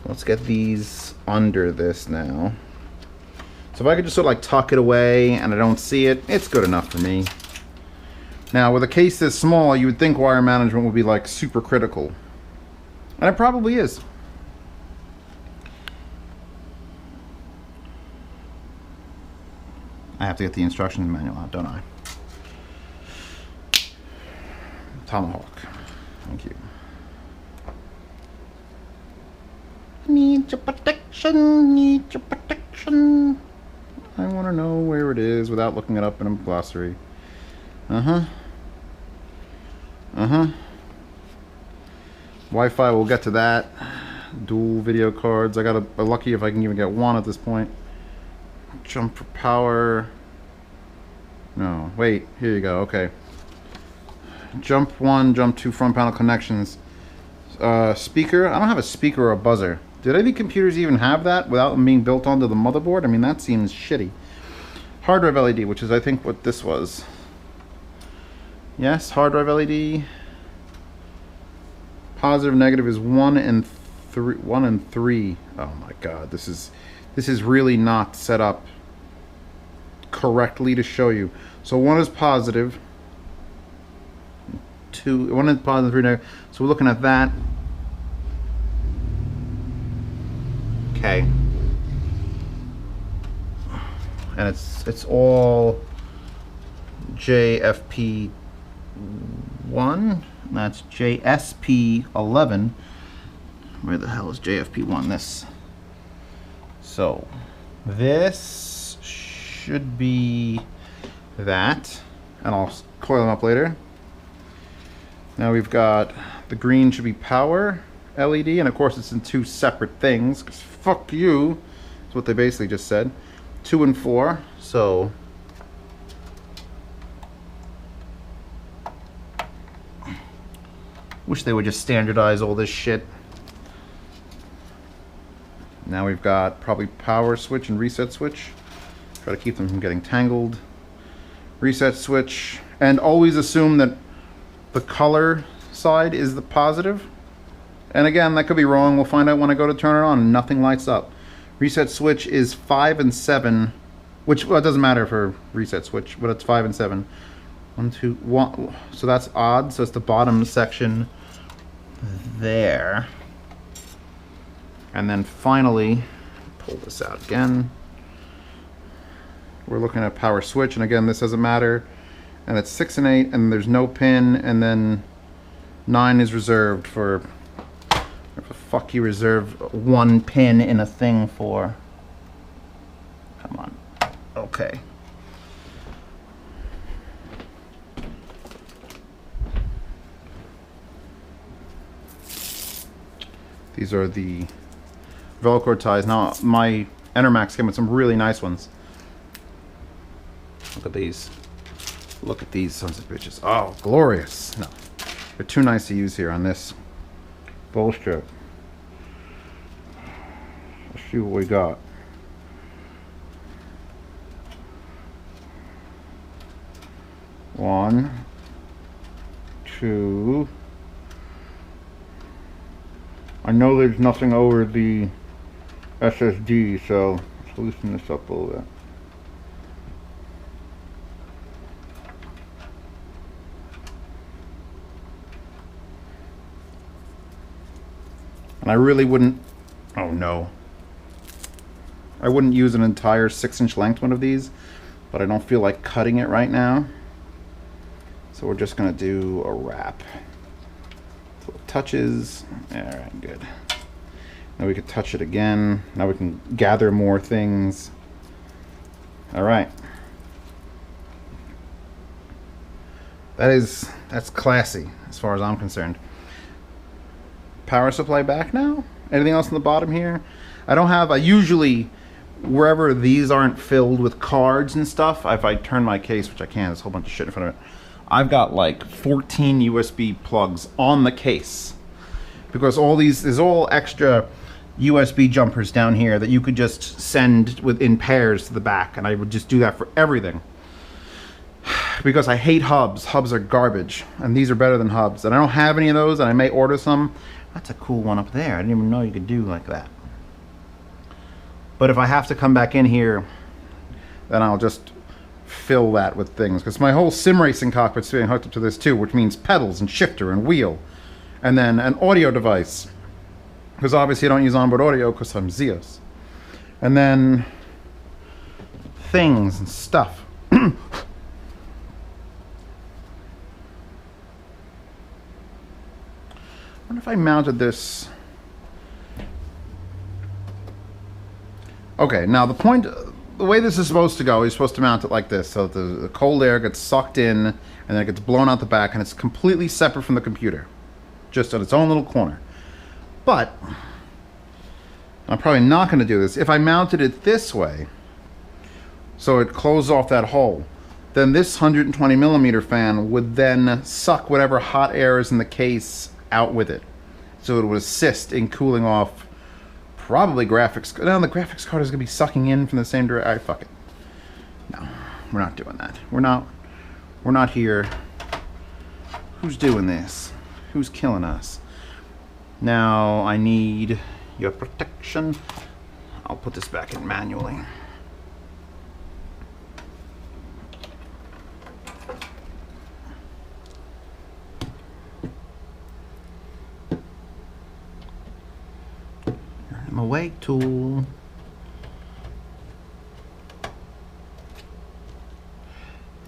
let's get these under this now. So if I could just sort of like tuck it away and I don't see it, it's good enough for me. Now, with a case this small, you would think wire management would be like super critical. And it probably is. I have to get the instructions manual out, don't I? Tomahawk. Thank you. Need your protection, need your protection. direction. I want to know where it is without looking it up in a glossary. Uh-huh. Uh-huh. Wi-Fi, we'll get to that. Dual video cards. I got a lucky if I can even get one at this point. Jump for power. No, wait. Here you go. Okay. Jump 1, jump 2, front panel connections. Speaker. I don't have a speaker or a buzzer. Did any computers even have that without them being built onto the motherboard? I mean, that seems shitty. Hard drive LED, which is I think what this was. Yes, hard drive LED. Positive, negative is 1 and 3. 1 and 3. Oh my God, this is really not set up correctly to show you. So 1 is positive. 1 is positive, 3 negative. So we're looking at that. Okay. And it's all JFP1. That's JSP11. Where the hell is JFP1? This. So this should be that, and I'll coil them up later. Now we've got the green should be power LED, and of course it's in 2 separate things, because fuck you is what they basically just said. 2 and 4, so wish they would just standardize all this shit. Now we've got probably power switch and reset switch. Try to keep them from getting tangled. Reset switch, and always assume that the color side is the positive. And again, that could be wrong. We'll find out when I go to turn it on and nothing lights up. Reset switch is 5 and 7, which, well, it doesn't matter for reset switch, but it's 5 and 7. 1, 2, 1. So that's odd. So it's the bottom section there. And then finally, pull this out again. We're looking at power switch, and again, this doesn't matter. And it's 6 and 8, and there's no pin, and then 9 is reserved for. What the fuck you reserve 1 pin in a thing for? Come on. Okay. These are the Velcro ties. Now, my Enermax came with some really nice ones. Look at these. Look at these sons of bitches. Oh, glorious. No, they're too nice to use here on this bullshit. Let's see what we got. One, two. I know there's nothing over the SSD, so let's loosen this up a little bit. And I really wouldn't, oh no. I wouldn't use an entire 6-inch length one of these, but I don't feel like cutting it right now. So we're just gonna do a wrap. So it touches, all right, good. Now we could touch it again. Now we can gather more things. All right. That's classy as far as I'm concerned. Power supply back now. Anything else on the bottom here? I usually, wherever these aren't filled with cards and stuff, if I turn my case, which I can, there's a whole bunch of shit in front of it, I've got like 14 USB plugs on the case. Because there's all extra USB jumpers down here that you could just send in pairs to the back, and I would just do that for everything. Because I hate hubs. Hubs are garbage, and these are better than hubs. And I don't have any of those, and I may order some. That's a cool one up there. I didn't even know you could do like that. But if I have to come back in here, then I'll just fill that with things. Because my whole sim racing cockpit's being hooked up to this too, which means pedals and shifter and wheel. And then an audio device. Because obviously I don't use onboard audio because I'm Zeos. And then things and stuff. I wonder if I mounted this. Okay, now the way this is supposed to go, you're supposed to mount it like this, so that the cold air gets sucked in, and then it gets blown out the back, and it's completely separate from the computer. Just on its own little corner. But, I'm probably not going to do this. If I mounted it this way, so it closes off that hole, then this 120 millimeter fan would then suck whatever hot air is in the case out with it. So it would assist in cooling off probably graphics. No, the graphics card is going to be sucking in from the same direction. Alright, fuck it. No, we're not doing that. We're not here. Who's doing this? Who's killing us? Now I need your protection. I'll put this back in manually. I'm awake tool.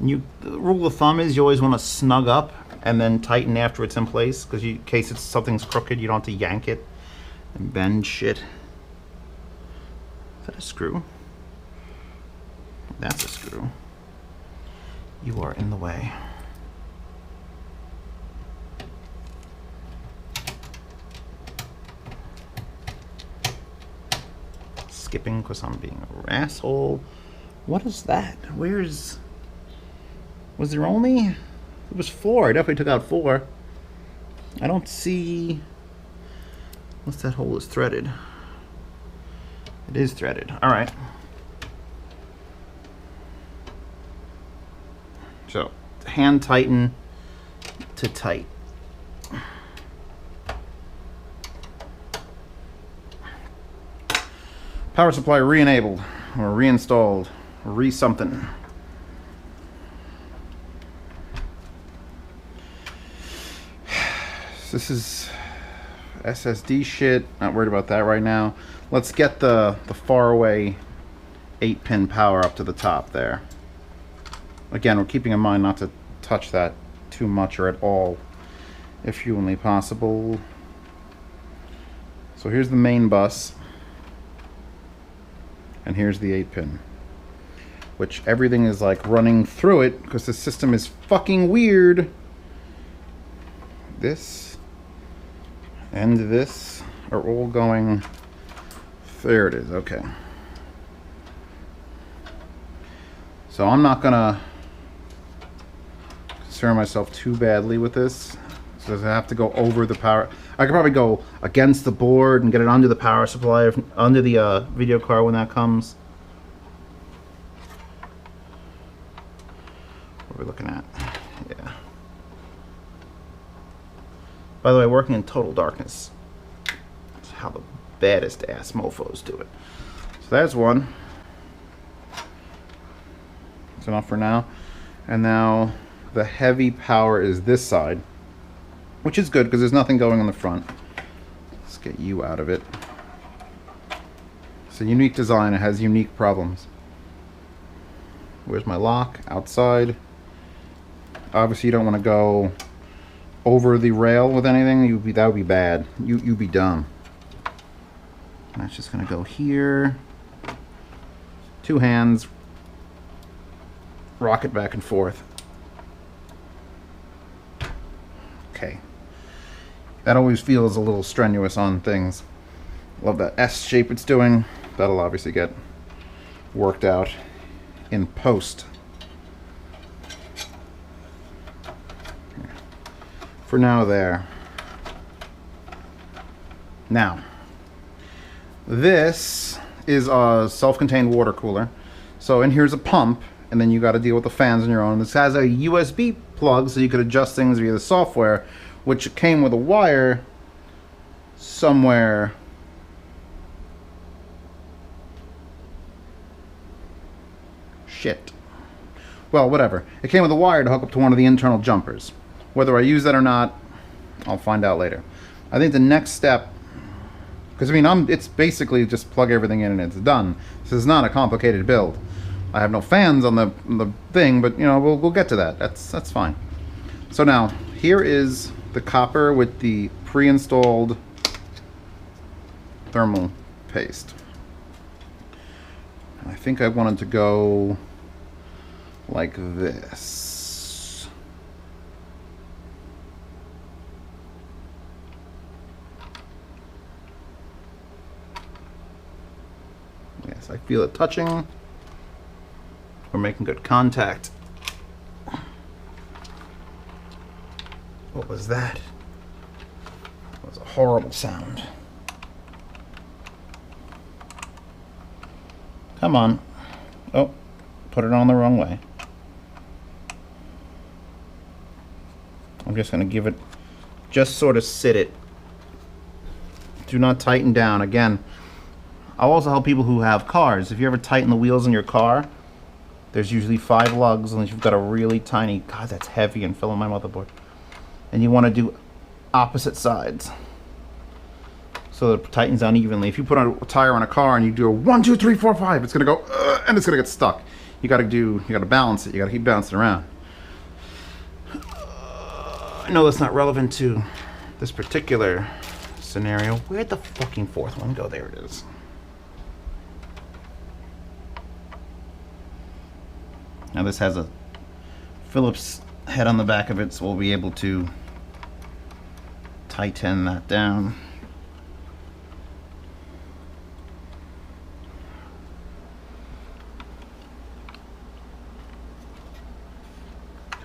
The rule of thumb is you always want to snug up and then tighten after it's in place, because in case something's crooked, you don't have to yank it and bend shit. Is that a screw? That's a screw. You are in the way. Skipping because I'm being an asshole. What is that? Was there only? It was 4. I definitely took out 4. I don't see. What's that hole is threaded? It is threaded. All right. So hand tighten to tight. Power supply re-enabled or reinstalled, re-something. This is SSD shit. Not worried about that right now. Let's get the far away 8-pin power up to the top there. Again, we're keeping in mind not to touch that too much or at all, if humanly possible. So here's the main bus. And here's the 8-pin, which everything is like running through it because the system is fucking weird. This and this are all going. There it is. Okay. So I'm not gonna concern myself too badly with this. So I have to go over the power. I could probably go against the board and get it under the power supply, under the video card when that comes. What are we looking at? Yeah. By the way, working in total darkness. That's how the baddest ass mofos do it. So there's one. That's enough for now. And now the heavy power is this side, which is good because there's nothing going in the front. Let's get you out of it. It's a unique design. It has unique problems. Where's my lock? Outside. Obviously, you don't want to go over the rail with anything. That would be bad. You'd be dumb. That's just going to go here. 2 hands. Rock it back and forth. Okay. That always feels a little strenuous on things. Love that S shape it's doing. That'll obviously get worked out in post. For now there. Now, this is a self-contained water cooler. So, and here's a pump, and then you got to deal with the fans on your own. This has a USB plug, so you could adjust things via the software, which came with a wire somewhere. Shit. Well, whatever. It came with a wire to hook up to one of the internal jumpers. Whether I use that or not, I'll find out later. I think the next step, because I mean, it's basically just plug everything in and it's done. This is not a complicated build. I have no fans on the thing, but you know, we'll get to that. That's fine. So now, here is the copper with the pre-installed thermal paste. I think I wanted to go like this. Yes, I feel it touching. We're making good contact. What was that? That was a horrible sound. Come on. Oh, put it on the wrong way. I'm just going to give it, just sort of sit it. Do not tighten down. Again, I'll also help people who have cars. If you ever tighten the wheels in your car, there's usually 5 lugs unless you've got a really tiny, God, that's heavy and filling my motherboard. And you want to do opposite sides so that it tightens down evenly. If you put a tire on a car and you do a 1, 2, 3, 4, 5, it's gonna go and it's gonna get stuck. You gotta balance it. You gotta keep bouncing around. I know that's not relevant to this particular scenario. Where'd the fucking 4th one go? There it is. Now this has a Phillips head on the back of it, so we'll be able to tighten that down.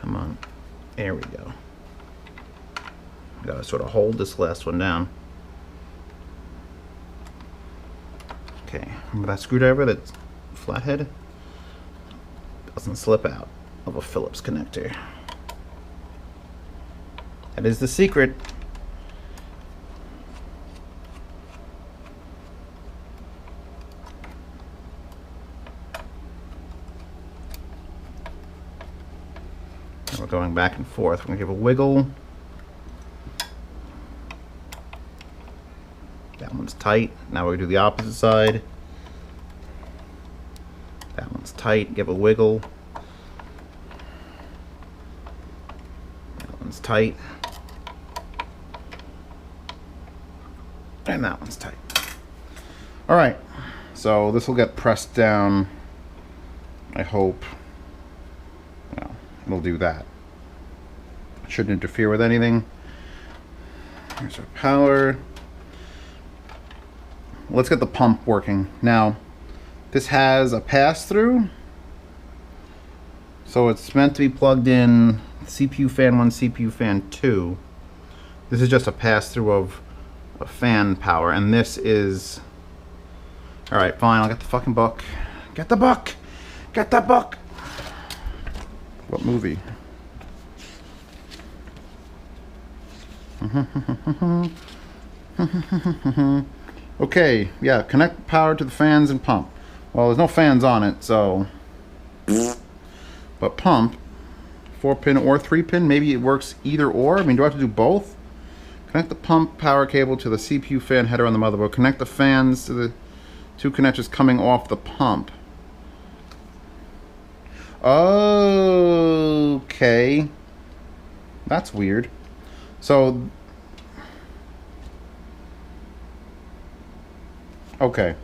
Come on. There we go. Gotta sort of hold this last one down. Okay, remember that screwdriver, that flathead? Doesn't slip out of a Phillips connector. That is the secret. And we're going back and forth. We're going to give a wiggle. That one's tight. Now we're going to do the opposite side. That one's tight. Give a wiggle. That one's tight. And that one's tight. All right, so this will get pressed down. I hope. Well, it'll do that. It shouldn't interfere with anything. Here's our power. Let's get the pump working. Now, this has a pass-through. So it's meant to be plugged in CPU fan 1, CPU fan 2. This is just a pass-through of fan power, and this is... Alright, fine, I'll get the fucking book. Get the book! Get the book! What movie? Okay, yeah, connect power to the fans and pump. Well, there's no fans on it, so... But pump, 4-pin or 3-pin, maybe it works either or. I mean, do I have to do both? Connect the pump power cable to the CPU fan header on the motherboard. Connect the fans to the 2 connectors coming off the pump. Okay. That's weird. So... Okay.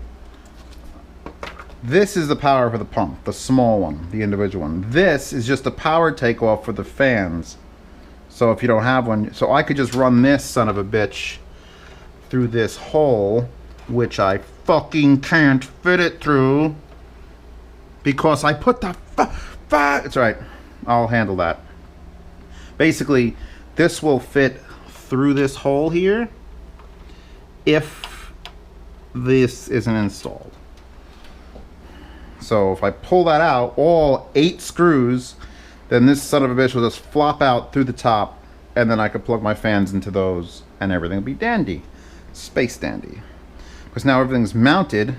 This is the power for the pump, the small one, the individual one. This is just the power takeoff for the fans. So if you don't have one, so I could just run this son of a bitch through this hole, which I fucking can't fit it through because I put the it's right. I'll handle that. Basically, this will fit through this hole here if this isn't installed. So if I pull that out, all 8 screws, then this son of a bitch will just flop out through the top, and then I could plug my fans into those, and everything will be dandy. Space dandy. Because now everything's mounted,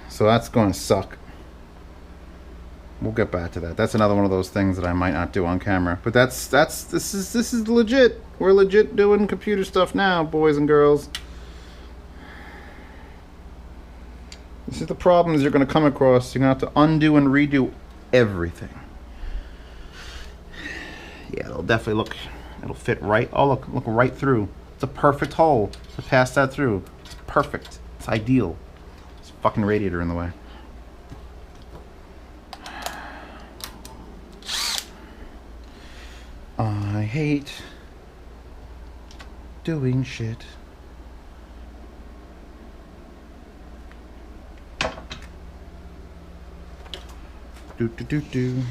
so that's going to suck. We'll get back to that. That's another one of those things that I might not do on camera. But this is legit. We're legit doing computer stuff now, boys and girls. This is the problems you're going to come across. You're going to have to undo and redo everything. Yeah, it'll definitely look, it'll fit right. Oh, look right through. It's a perfect hole to pass that through. It's perfect. It's ideal. It's a fucking radiator in the way. I hate doing shit. Do do do do.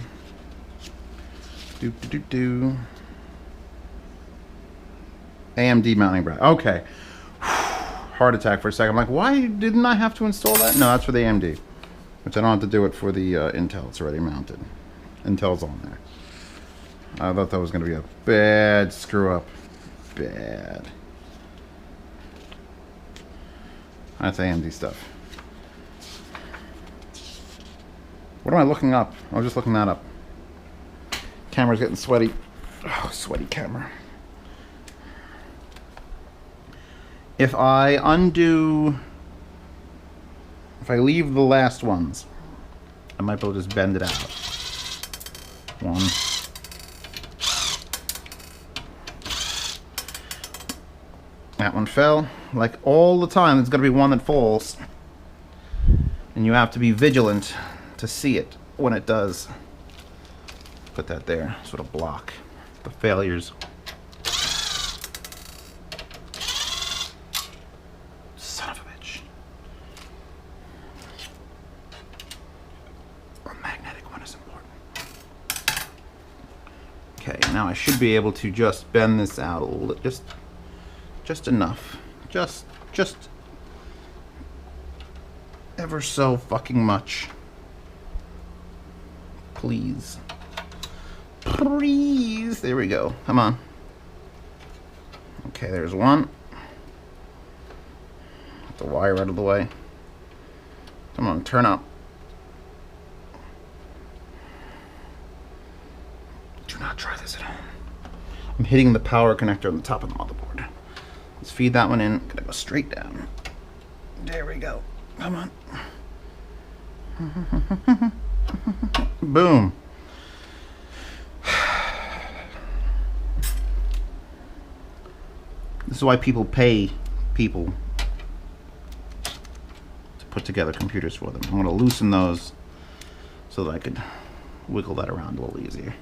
Do do do do. AMD mounting bracket. Okay. Heart attack for a second. I'm like, why didn't I have to install that? No, that's for the AMD. Which I don't have to do it for the Intel. It's already mounted. Intel's on there. I thought that was going to be a bad screw up. Bad. That's AMD stuff. What am I looking up? I was just looking that up. Camera's getting sweaty. Oh, sweaty camera. If I undo... If I leave the last ones, I might be able to just bend it out. One. That one fell. Like all the time, there's going to be one that falls. And you have to be vigilant to see it when it does. Put that there, sort of block the failures. Son of a bitch. A magnetic one is important. Okay, now I should be able to just bend this out a little, just enough. Just ever so fucking much. Please. Please. There we go. Come on. Okay, there's one. Get the wire out of the way. Come on, turn up. Do not try this at home. I'm hitting the power connector on the top of the motherboard. Let's feed that one in. Gonna go straight down. There we go. Come on. Boom. This is why people pay people to put together computers for them. I'm going to loosen those so that I could wiggle that around a little easier.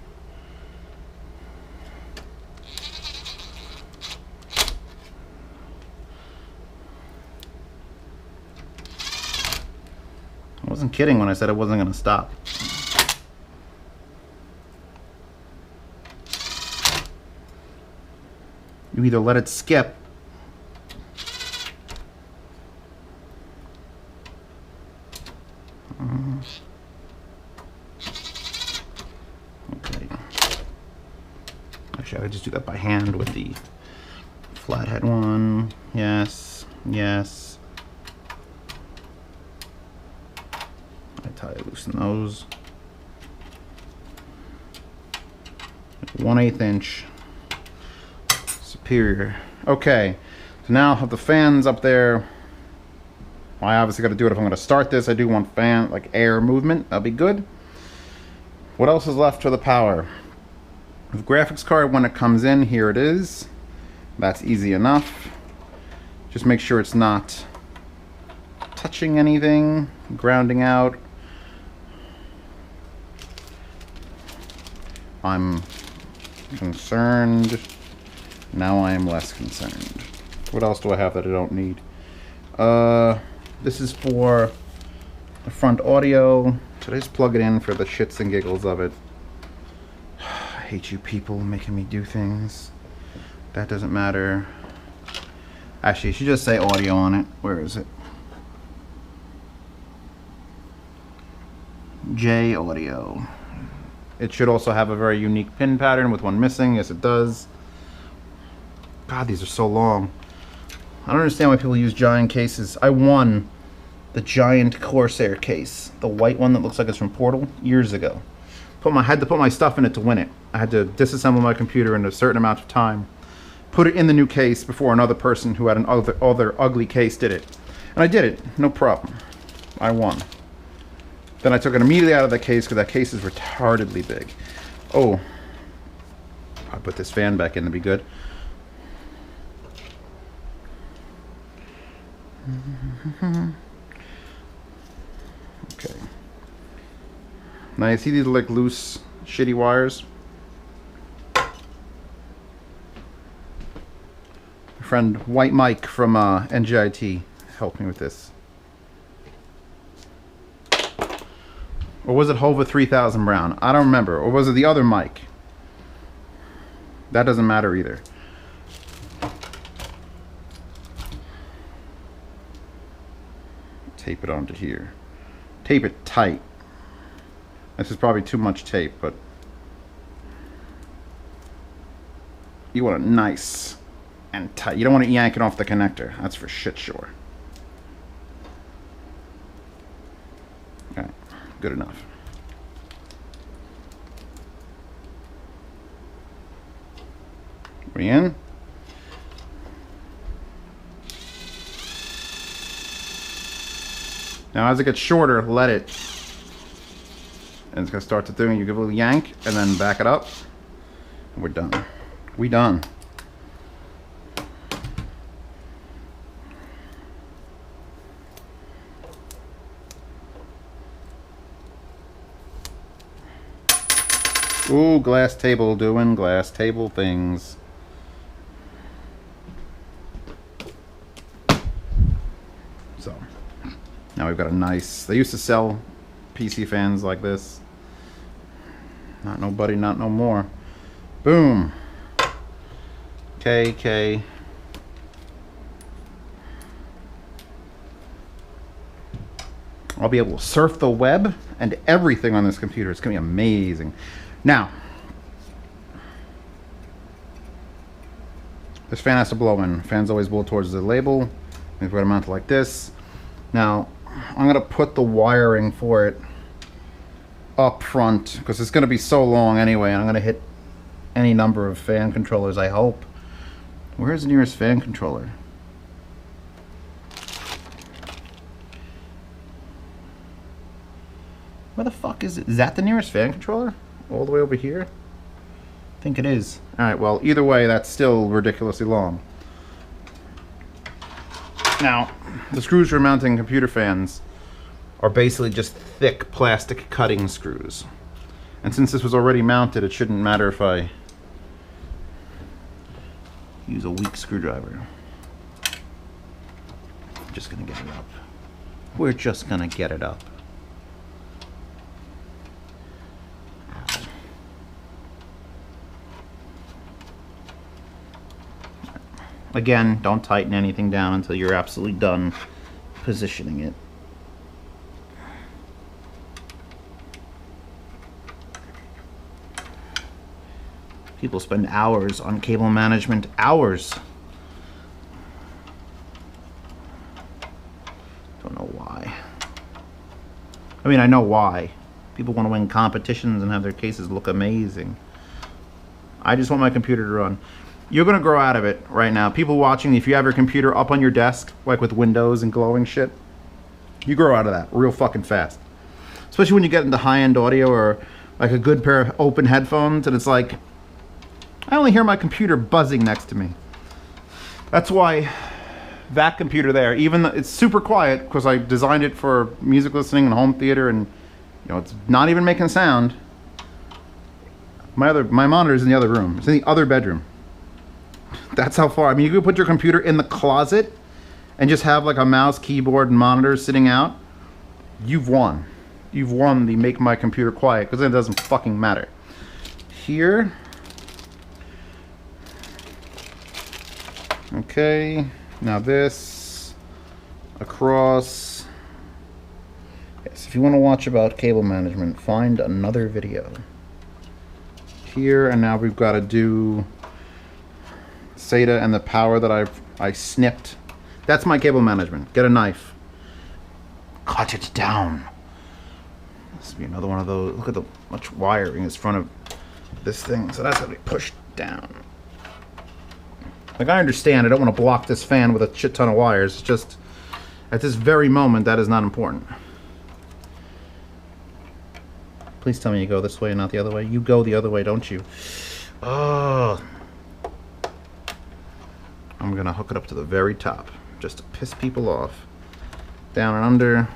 I wasn't kidding when I said I wasn't going to stop. You either let it skip okay. Actually, I would just do that by hand with the flathead one. Yes, yes. I tie loosen those. 1/8 inch. Superior. Okay, so now I have the fans up there. Well, I obviously got to do it if I'm going to start this. I do want fan, like air movement. That'll be good. What else is left for the power? The graphics card, when it comes in, here it is. That's easy enough. Just make sure it's not touching anything, grounding out. I'm concerned. Now I am less concerned. What else do I have that I don't need? This is for the front audio. Should I just plug it in for the shits and giggles of it? I hate you people making me do things. That doesn't matter. Actually, you should just say audio on it. Where is it? J audio. It should also have a very unique pin pattern with one missing. Yes, it does. God, these are so long. I don't understand why people use giant cases. I won the giant Corsair case, the white one that looks like it's from Portal, years ago. Had to put my stuff in it to win it. I had to disassemble my computer in a certain amount of time, put it in the new case before another person who had an other ugly case did it. And I did it, no problem. I won. Then I took it immediately out of the case because that case is retardedly big. Oh, I put this fan back in to be good. Okay. Now you see these like loose, shitty wires? friend White Mike from NGIT helped me with this. Or was it Hova 3000 Brown? I don't remember. Or was it the other Mike? That doesn't matter either. Tape it onto here. Tape it tight. This is probably too much tape, but you want it nice and tight. You don't want to yank it off the connector. That's for shit sure. Okay, good enough. We in? Now as it gets shorter, let it. And it's gonna start to do, you give a little yank and then back it up. And we're done. We done. Ooh, glass table doing glass table things. So now we've got a nice, they used to sell PC fans like this. Not nobody, not no more. Boom. KK. I'll be able to surf the web and everything on this computer. It's gonna be amazing. Now, this fan has to blow in. Fans always blow towards the label. We've got to mount it like this. Now, I'm gonna put the wiring for it up front because it's gonna be so long anyway, and I'm gonna hit any number of fan controllers, I hope. Where's the nearest fan controller? Where the fuck is it? Is that the nearest fan controller? All the way over here? I think it is. Alright, well, either way, that's still ridiculously long. Now, the screws for mounting computer fans are basically just thick plastic cutting screws. And since this was already mounted, it shouldn't matter if I use a weak screwdriver. I'm just gonna get it up. We're just gonna get it up. Again, don't tighten anything down until you're absolutely done positioning it. People spend hours on cable management, hours. Don't know why. I mean, I know why. People want to win competitions and have their cases look amazing. I just want my computer to run. You're gonna grow out of it right now. People watching, if you have your computer up on your desk, like with windows and glowing shit, you grow out of that real fucking fast. Especially when you get into high-end audio or like a good pair of open headphones and it's like, I only hear my computer buzzing next to me. That's why that computer there, even though it's super quiet because I designed it for music listening and home theater, and you know, it's not even making sound. My monitor's in the other room. It's in the other bedroom. That's how far. I mean, you could put your computer in the closet and just have like a mouse, keyboard, and monitor sitting out. You've won. You've won the make my computer quiet, because it doesn't fucking matter. Here. Okay. Now this. Across. Yes, if you want to watch about cable management, find another video. Here, and now we've got to do SATA and the power that I snipped. That's my cable management. Get a knife. Cut it down. This will be another one of those. Look at the much wiring is in front of this thing. So that's going to be pushed down. Like, I understand I don't want to block this fan with a shit ton of wires. It's just, at this very moment, that is not important. Please tell me you go this way and not the other way. You go the other way, don't you? Oh. I'm gonna hook it up to the very top just to piss people off. Down and under.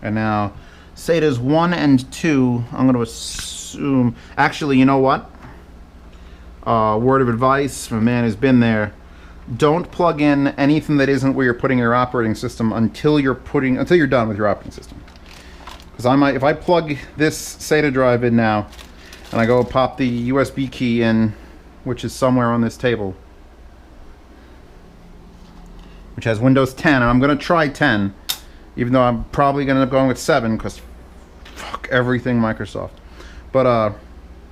And now SATAs 1 and 2, I'm gonna assume, actually, you know what? Word of advice from a man who's been there: don't plug in anything that isn't where you're putting your operating system until you're done with your operating system. Because if I plug this SATA drive in now, and I go pop the USB key in, which is somewhere on this table, which has Windows 10, and I'm going to try 10, even though I'm probably going to end up going with 7, because fuck everything Microsoft. But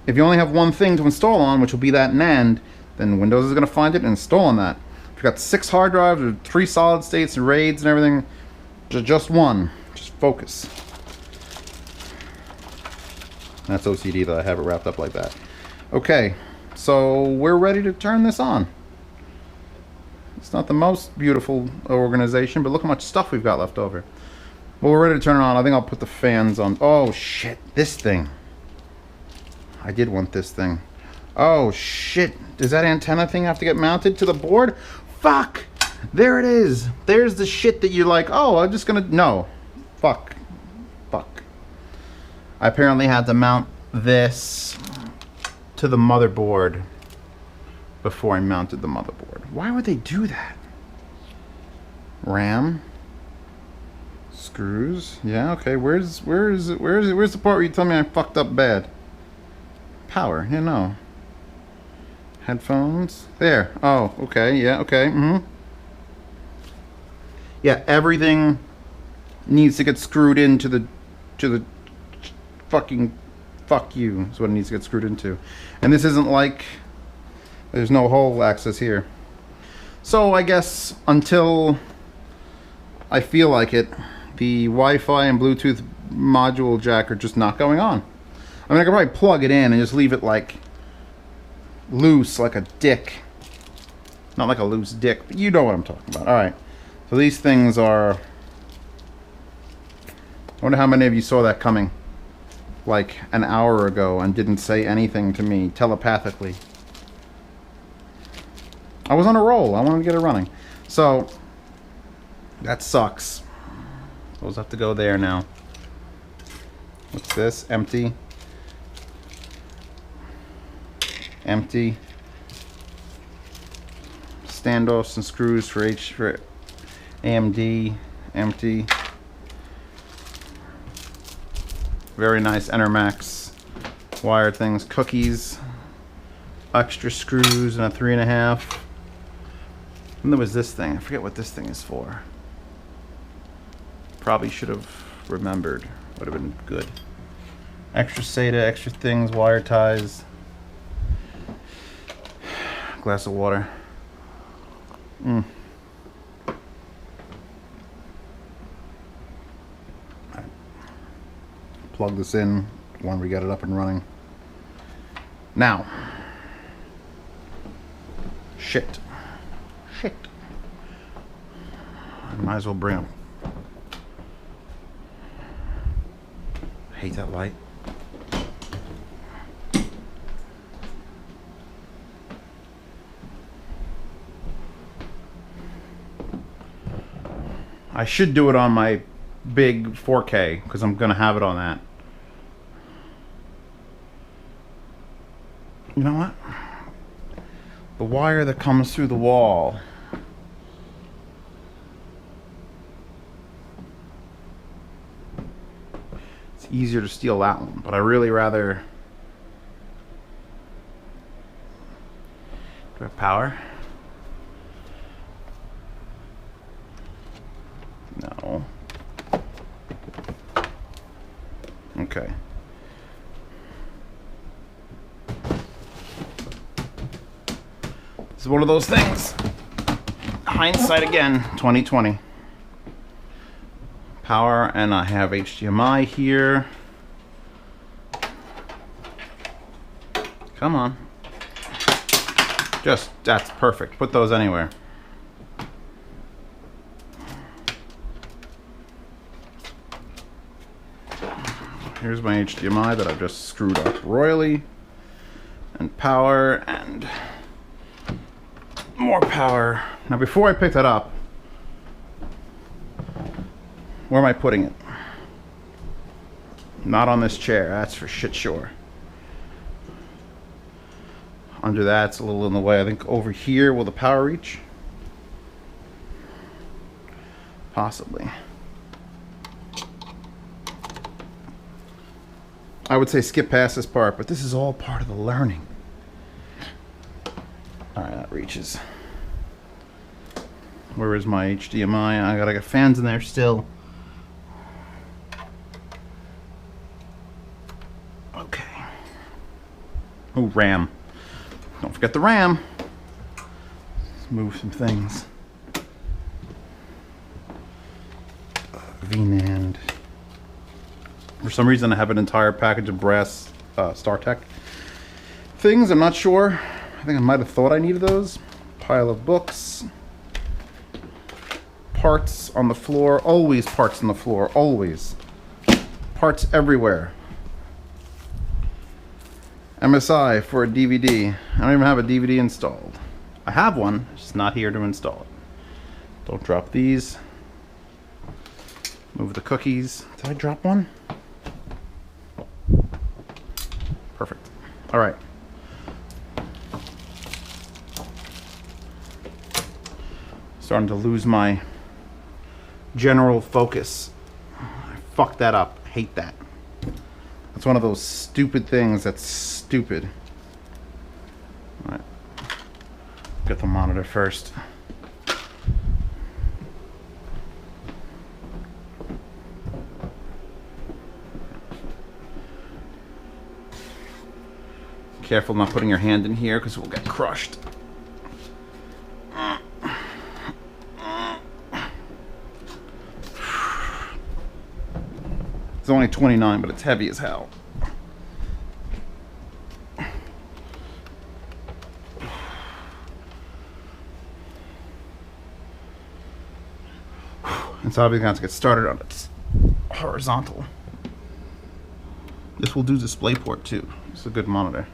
if you only have one thing to install on, which will be that NAND, then Windows is going to find it and install on that. If you've got 6 hard drives or 3 solid states and RAIDs and everything, just one. Just focus. That's OCD that I have it wrapped up like that. Okay, so we're ready to turn this on. It's not the most beautiful organization, but look how much stuff we've got left over. Well, we're ready to turn it on. I think I'll put the fans on. Oh shit, this thing. I did want this thing. Oh shit, does that antenna thing have to get mounted to the board? Fuck! There it is. There's the shit that you're like, oh, I'm just gonna, no. Fuck. Fuck. I apparently had to mount this to the motherboard before I mounted the motherboard. Why would they do that? RAM. Screws. Yeah, okay. Where's the part where you tell me I fucked up bad? Power. Yeah, no. Headphones. There. Oh, okay. Yeah, okay. Mm-hmm. Yeah, everything needs to get screwed into the fucking fuck you is what it needs to get screwed into. And this isn't like there's no hole access here. So I guess until I feel like it, the Wi-Fi and Bluetooth module jack are just not going on. I mean, I could probably plug it in and just leave it like loose, like a dick. Not like a loose dick, but you know what I'm talking about. Alright, so these things are... I wonder how many of you saw that coming like an hour ago and didn't say anything to me telepathically. I was on a roll. I wanted to get it running. So, that sucks. Those have to go there now. What's this? Empty. Empty. Standoffs and screws for AMD. Empty. Very nice Enermax wire things. Cookies. Extra screws and a 3.5. And there was this thing. I forget what this thing is for. Probably should have remembered. Would have been good. Extra SATA, extra things, wire ties. Glass of water. Plug this in when we get it up and running. Now. Shit. I might as well bring them. I hate that light. I should do it on my big 4K because I'm gonna have it on that. You know what? The wire that comes through the wall. It's easier to steal that one, but I really rather... Do I have power? No. Okay. This is one of those things. Hindsight again, 2020. Power, and I have HDMI here. Come on. Just, that's perfect. Put those anywhere. Here's my HDMI that I've just screwed up royally. And power, and more power. Now before I pick that up, where am I putting it? Not on this chair, that's for shit sure. Under that's a little in the way. I think over here will the power reach? Possibly. I would say skip past this part, but this is all part of the learning. Alright, that reaches. Where is my HDMI? I gotta get fans in there still. Okay. Oh, RAM. Don't forget the RAM. Let's move some things. VNAND. For some reason I have an entire package of brass StarTech things. I'm not sure. I think I might have thought I needed those. Pile of books. Parts on the floor. Always parts on the floor. Always. Parts everywhere. MSI for a DVD. I don't even have a DVD installed. I have one, it's just not here to install it. Don't drop these. Move the cookies. Did I drop one? Perfect. All right. Starting to lose my general focus. I fucked that up. Hate that. That's one of those stupid things that's stupid. All right. Get the monitor first. Careful not putting your hand in here because it will get crushed. It's only 29, but it's heavy as hell. It's obviously going to get started on its horizontal. This will do DisplayPort too. It's a good monitor.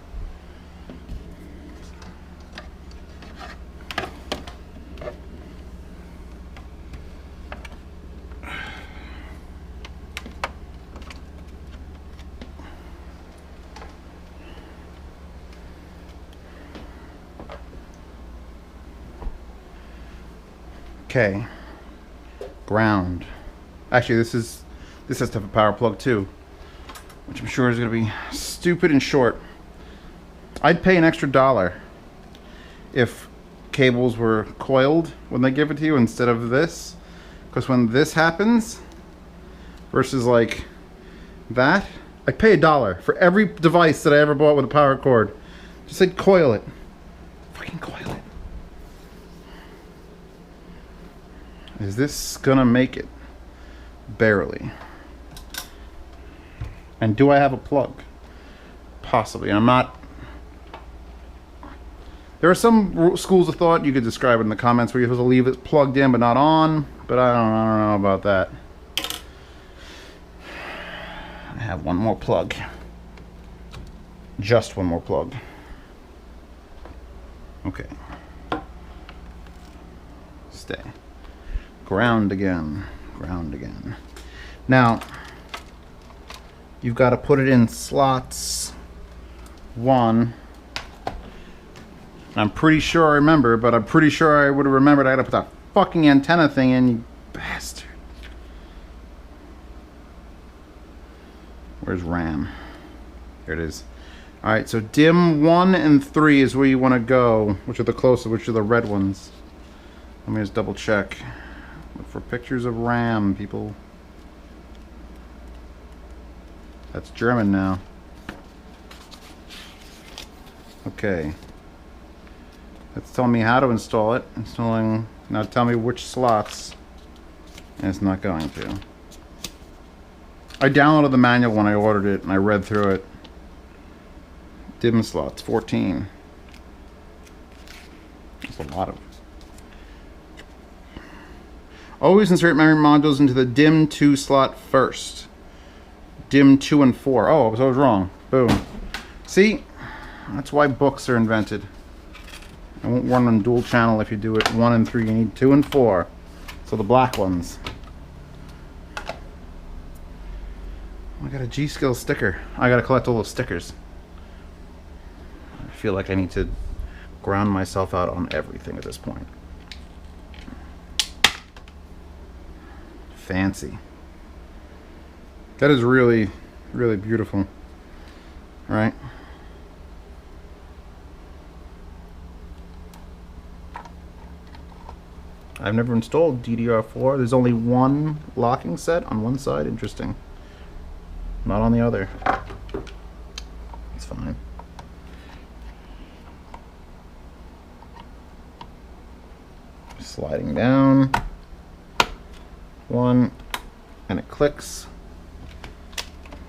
Okay. Ground. Actually, this has to have a power plug too, which I'm sure is going to be stupid and short. I'd pay an extra $1 if cables were coiled when they give it to you instead of this, because when this happens versus like that, I pay $1 for every device that I ever bought with a power cord. Just like coil it. Fucking coil it. Is this gonna make it? Barely. And do I have a plug? Possibly. I'm not. There are some schools of thought, you could describe it in the comments, where you're supposed to leave it plugged in but not on. But I don't know about that. I have one more plug. Just one more plug. Okay. Stay. Ground again. Ground again. Now, you've got to put it in slots 1. I'm pretty sure I remember, but I'm pretty sure I would have remembered I got to put that fucking antenna thing in, you bastard. Where's RAM? There it is. Alright, so DIMM 1 and 3 is where you want to go, which are the closest, which are the red ones. Let me just double check. Look for pictures of RAM, people. That's German now. Okay. It's telling me how to install it. Installing. Now tell me which slots. And it's not going to. I downloaded the manual when I ordered it and I read through it. DIMM slots, 14. That's a lot of. Always insert memory modules into the DIMM 2 slot first. DIMM 2 and 4. Oh, so I was wrong. Boom. See? That's why books are invented. It won't run on dual channel if you do it 1 and 3. You need 2 and 4. So the black ones. I got a G-Skill sticker. I gotta collect all those stickers. feel like I need to ground myself out on everything at this point. Fancy. That is really, really beautiful. Right? I've never installed DDR4. There's only one locking set on one side. Interesting. Not on the other. It's fine. Sliding down. One. And it clicks.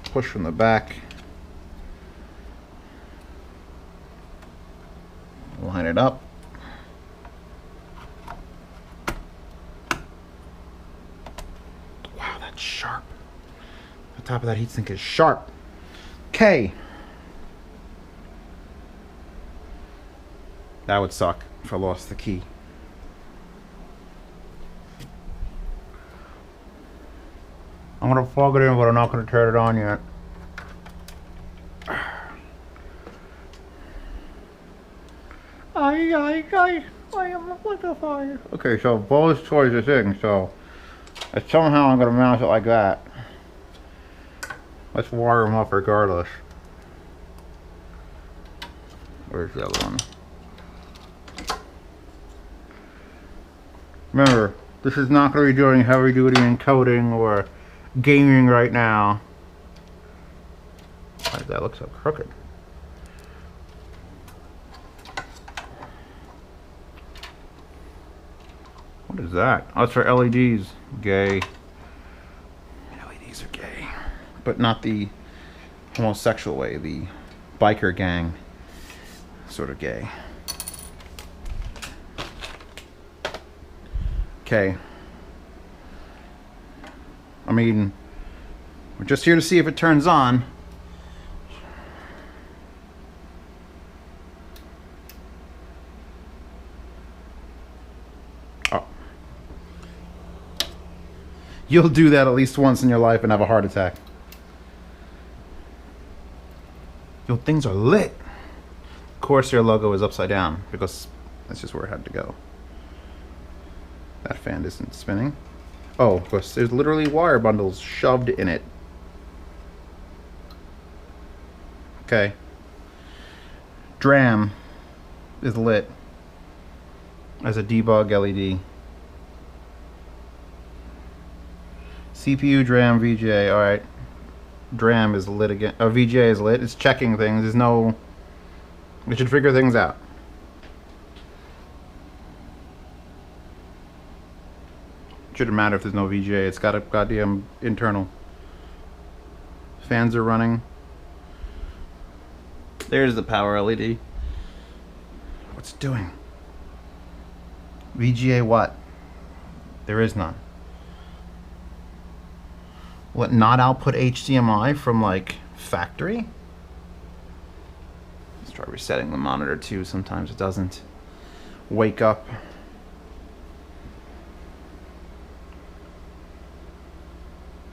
Push from the back. Line it up. Wow, that's sharp. The top of that heatsink is sharp. Okay. That would suck if I lost the key. I'm gonna plug it in, but I'm not gonna turn it on yet. I am liquefied. Okay, so both towards the thing, so somehow I'm gonna mount it like that. Let's wire them up regardless. Where's the other one? Remember, this is not going to be doing heavy duty encoding or gaming right now. Why does that look so crooked? What is that? Oh, it's for LEDs. Gay. LEDs are gay. But not the homosexual way, the biker gang sort of gay. Okay. I mean, we're just here to see if it turns on. Oh. You'll do that at least once in your life and have a heart attack. Yo, things are lit. Corsair logo is upside down because that's just where it had to go. That fan isn't spinning. Oh, of course, there's literally wire bundles shoved in it. Okay. DRAM is lit as a debug LED. CPU, DRAM, VGA. Alright. DRAM is lit again. Oh, VGA is lit. It's checking things. There's no... It should figure things out. Shouldn't matter if there's no VGA. It's got a goddamn internal. Fans are running. There's the power LED. What's it doing? VGA what? There is none. Will it not output HDMI from like factory? Let's try resetting the monitor too. Sometimes it doesn't wake up.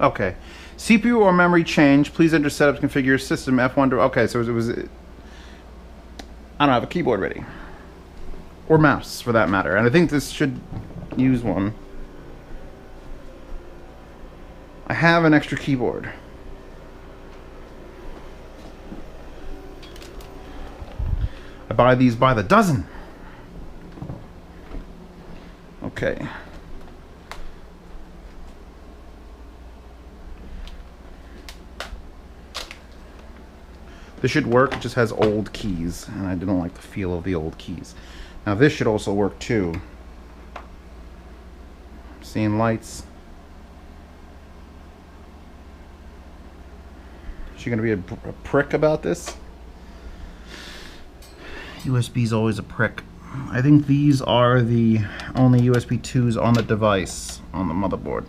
Okay. CPU or memory change. Please enter setup to configure your system. F1 to... Okay, so it was... I don't have a keyboard ready. Or mouse, for that matter. And I think this should use one. I have an extra keyboard. I buy these by the dozen. Okay. This should work, it just has old keys, and I didn't like the feel of the old keys. Now this should also work too. Seeing lights. Is she gonna be a prick about this? USB's always a prick. I think these are the only USB 2s on the device, on the motherboard.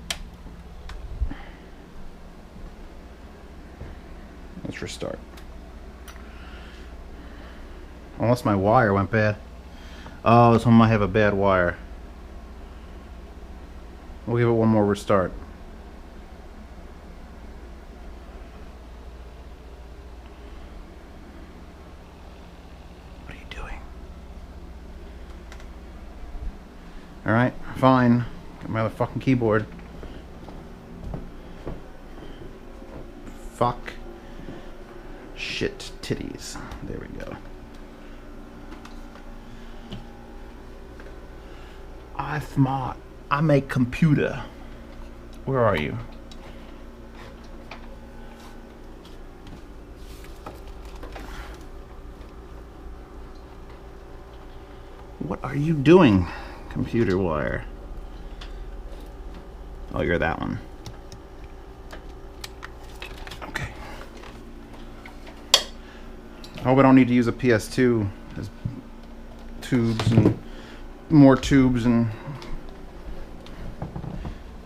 Let's restart. Unless my wire went bad. Oh, this one might have a bad wire. We'll give it one more restart. Alright, fine. Get my other fucking keyboard. Fuck. Shit titties. There we go. I'm smart. I make computer. Where are you? What are you doing, computer wire? Oh, you're that one. Okay. I hope I don't need to use a PS2. There's tubes and more tubes, and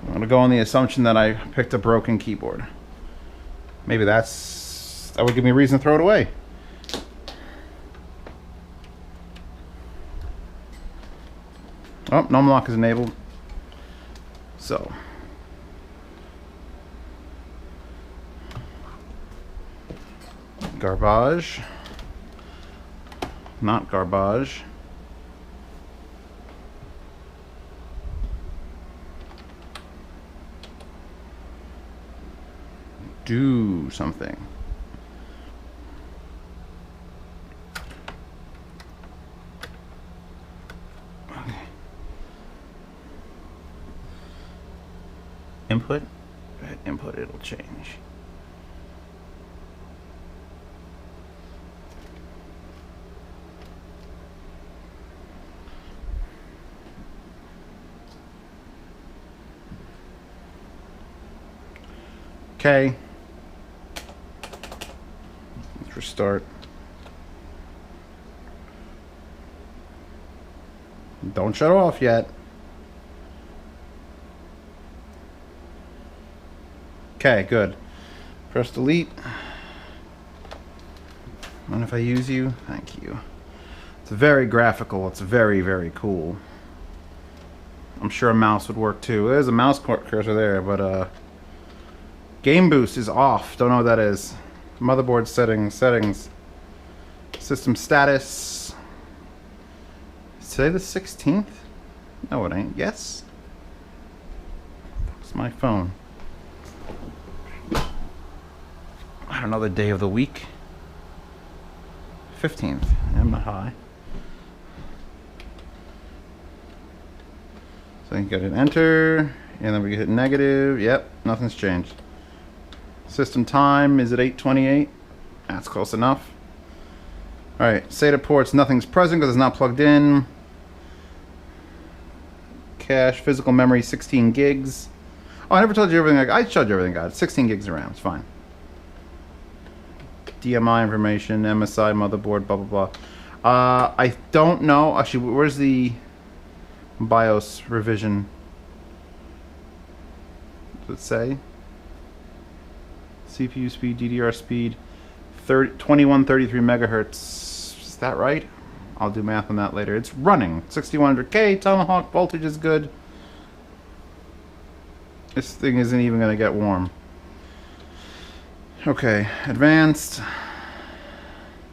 I'm gonna go on the assumption that I picked a broken keyboard. Maybe that would give me a reason to throw it away. Oh, gnome lock is enabled. So. Garbage. Not garbage. Do something. Okay. Input. Input, it'll change. Okay. Let's restart. Don't shut off yet. Okay, good. Press delete. Mind if I use you? Thank you. It's very graphical. It's very, very cool. I'm sure a mouse would work too. There's a mouse cursor there, but game boost is off. Don't know what that is. Motherboard settings. System status. Is today the 16th? No, it ain't. Yes. It's my phone. I don't know the day of the week. 15th. I'm not high. So you can hit enter, and then we hit negative. Yep, nothing's changed. System time is at 8:28. That's close enough. Alright, SATA ports, nothing's present because it's not plugged in. Cache, physical memory, 16 gigs. Oh, I never told you everything. I showed you everything, guys. 16 gigs of RAM, it's fine. DMI information, MSI, motherboard, blah, blah, blah. I don't know. Actually, where's the BIOS revision? Does it say? CPU speed, DDR speed, 2133 megahertz. Is that right? I'll do math on that later. It's running. 6100K, Tomahawk, voltage is good. This thing isn't even going to get warm. Okay, advanced.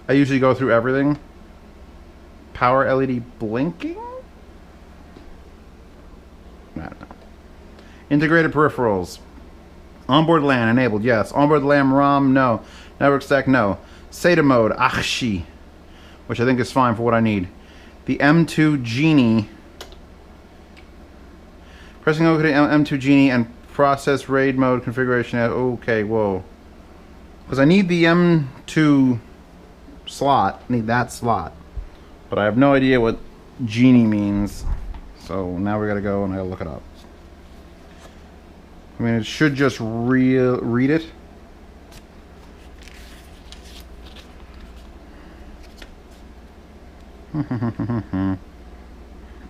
I usually go through everything. Power LED blinking? I don't know. Integrated peripherals. Onboard LAN enabled, yes. Onboard LAN ROM, no. Network stack, no. SATA mode, achshi, which I think is fine for what I need. The M2 Genie. Pressing OK to M2 Genie and process RAID mode configuration. Okay, whoa. Because I need the M2 slot. I need that slot. But I have no idea what Genie means. So now we gotta go and I gotta look it up. I mean, it should just read it.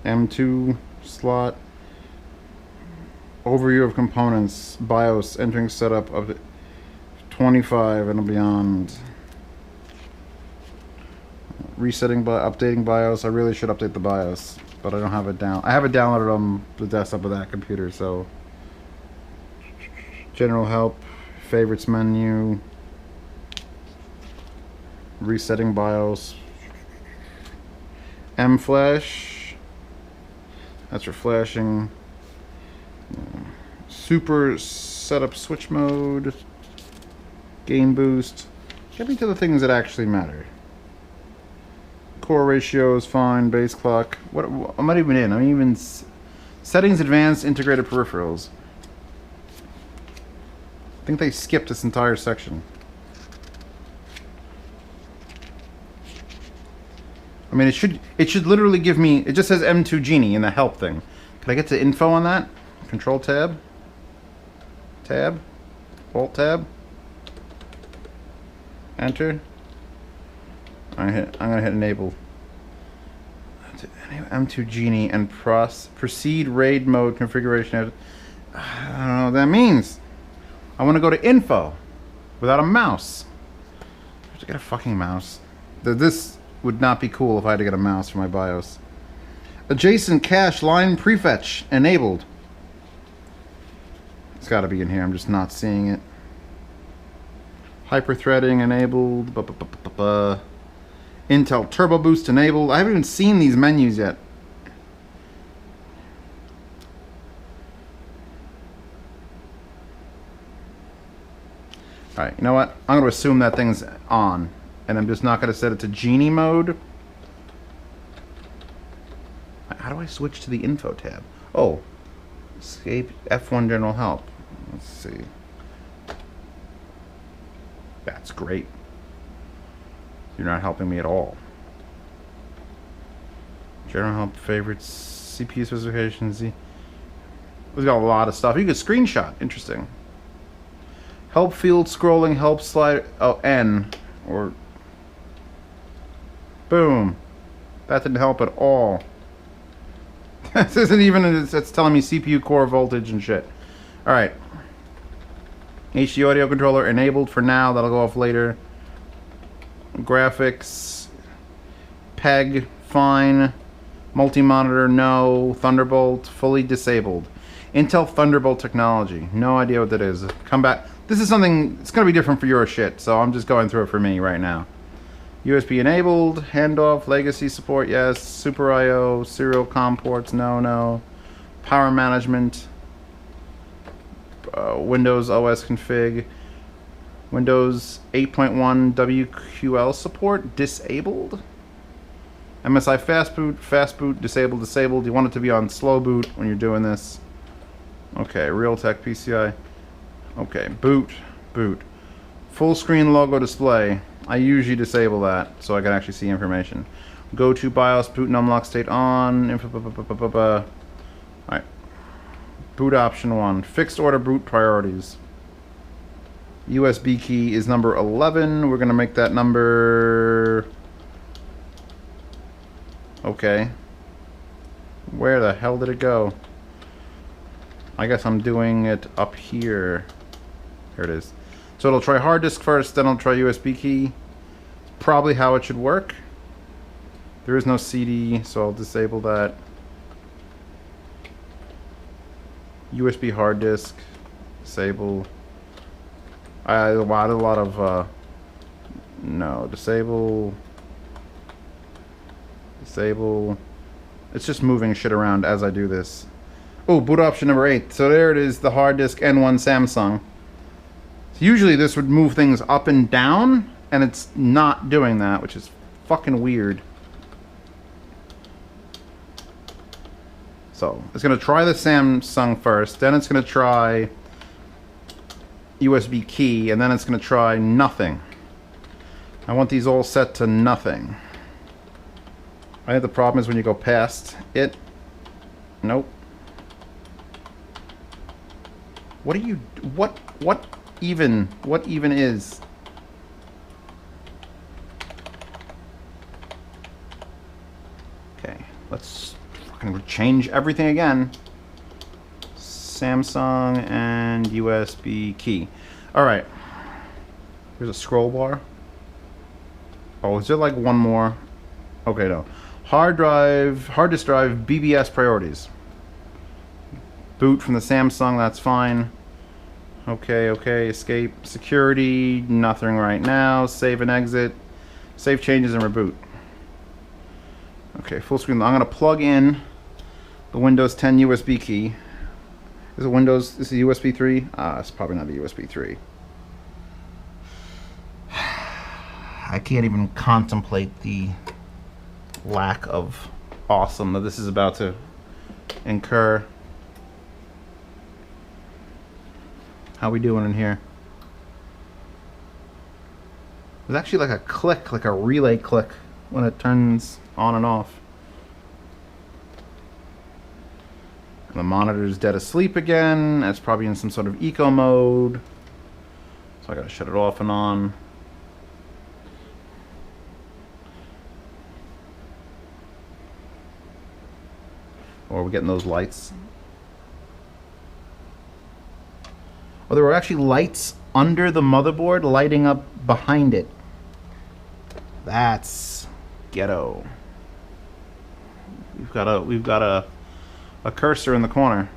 M2 slot. Overview of components. BIOS. Entering setup of 25 and beyond. Resetting, updating BIOS. I really should update the BIOS, but I don't have it down. I have it downloaded on the desktop of that computer, so. General help, favorites menu, resetting BIOS, M-Flash, That's for flashing. Super setup switch mode. Gain boost. Get me to the things that actually matter. Core ratio is fine. Base clock. What? I'm not even in. I'm even settings, advanced, integrated peripherals. I think they skipped this entire section. I mean, it should literally give me. It just says M2 Genie in the help thing. Can I get to info on that? Control tab. Tab. Alt tab. Enter. I'm gonna hit enable. M2 Genie and proceed raid mode configuration. I don't know what that means. I want to go to info without a mouse. I have to get a fucking mouse. This would not be cool if I had to get a mouse for my BIOS. Adjacent cache line prefetch enabled. It's got to be in here. I'm just not seeing it. Hyper-threading enabled. Intel Turbo Boost enabled. I haven't even seen these menus yet. Alright, you know what? I'm going to assume that thing's on. And I'm just not going to set it to Genie mode. How do I switch to the info tab? Oh. Escape F1 General Help. Let's see. That's great. You're not helping me at all. General Help, favorites, CPU specifications. We've got a lot of stuff. You could screenshot. Interesting. Help field scrolling, help slide. Oh, N. Or. Boom. That didn't help at all. This isn't even. It's telling me CPU core voltage and shit. Alright. HD audio controller enabled for now. That'll go off later. Graphics. PEG. Fine. Multi-monitor. No. Thunderbolt. Fully disabled. Intel Thunderbolt technology. No idea what that is. Come back. This is something. It's going to be different for your shit. So I'm just going through it for me right now. USB enabled. Handoff. Legacy support. Yes. Super I/O. Serial COM ports. No. Power management. Windows OS config. Windows 8.1 WQL support disabled. MSI fast boot disabled. You want it to be on slow boot when you're doing this. Okay, Realtek PCI. Okay, boot. Full screen logo display. I usually disable that so I can actually see information. Go to BIOS, boot and unlock state on. Alright. Boot option 1. Fixed order boot priorities. USB key is number 11. We're going to make that number... Okay. Where the hell did it go? I guess I'm doing it up here. Here it is. So it'll try hard disk first, then it'll try USB key. Probably how it should work. There is no CD, so I'll disable that. USB hard disk. Disable. I did a lot of... no, disable. Disable. It's just moving shit around as I do this. Oh, boot option number 8. So there it is, the hard disk N1 Samsung. So usually this would move things up and down, and it's not doing that, which is fucking weird. So it's going to try the Samsung first, then it's going to try USB key, and then it's going to try nothing. I want these all set to nothing. I think the problem is when you go past it. Nope. What are you... What even is... Okay, let's fucking change everything again. Samsung and USB key. Alright. There's a scroll bar. Oh, is there like one more? Okay, no. Hard disk drive, BBS priorities. Boot from the Samsung, that's fine. Okay, escape. Security, nothing right now. Save and exit. Save changes and reboot. Okay, full screen. I'm going to plug in The Windows 10 USB key. Is it Windows? Is it USB 3? It's probably not the USB 3. I can't even contemplate the lack of awesome that this is about to incur. How we doing in here? There's actually like a click, like a relay click when it turns on and off. And the monitor's dead asleep again. It's probably in some sort of eco mode. So I gotta shut it off and on. Or are we getting those lights? Oh, there were actually lights under the motherboard lighting up behind it. That's ghetto. We've got a cursor in the corner.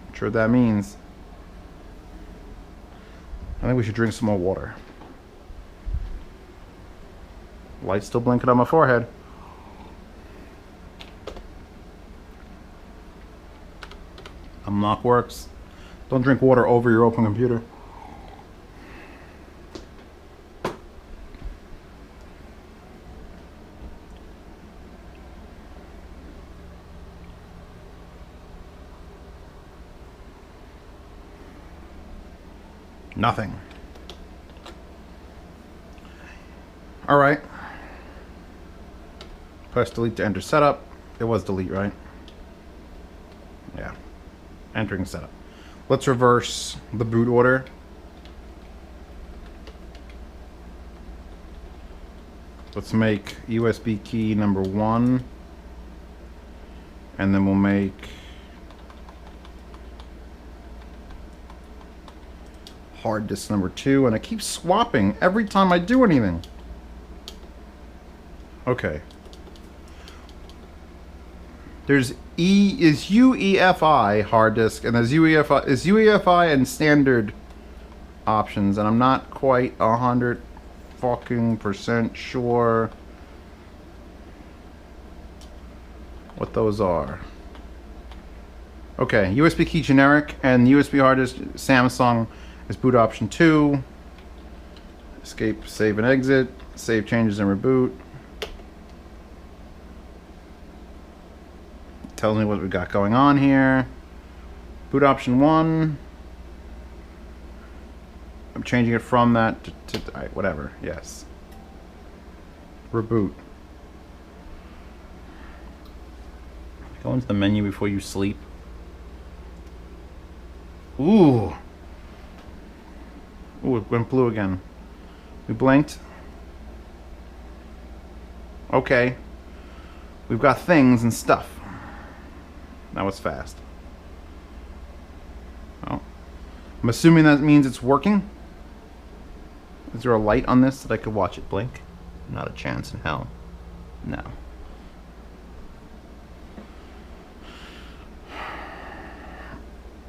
Not sure what that means. I think we should drink some more water. Light still blinking on my forehead. Unlock works. Don't drink water over your open computer. Nothing. All right. Press delete to enter setup. It was delete, right? Yeah. Entering setup. Let's reverse the boot order. Let's make USB key number 1. And then we'll make hard disk number 2. And I keep swapping every time I do anything. Okay. There's UEFI hard disk, and there's UEFI and standard options, and I'm not quite 100% sure what those are. Okay, USB key generic and USB hard disk Samsung is boot option 2. Escape, save and exit, save changes and reboot. Tells me what we got going on here. Boot option 1. I'm changing it from that to alright, whatever. Yes. Reboot. Go into the menu before you sleep. Ooh. Ooh, it went blue again. We blinked. Okay. We've got things and stuff. That was fast. Oh. I'm assuming that means it's working. Is there a light on this that I could watch it blink? Not a chance in hell. No.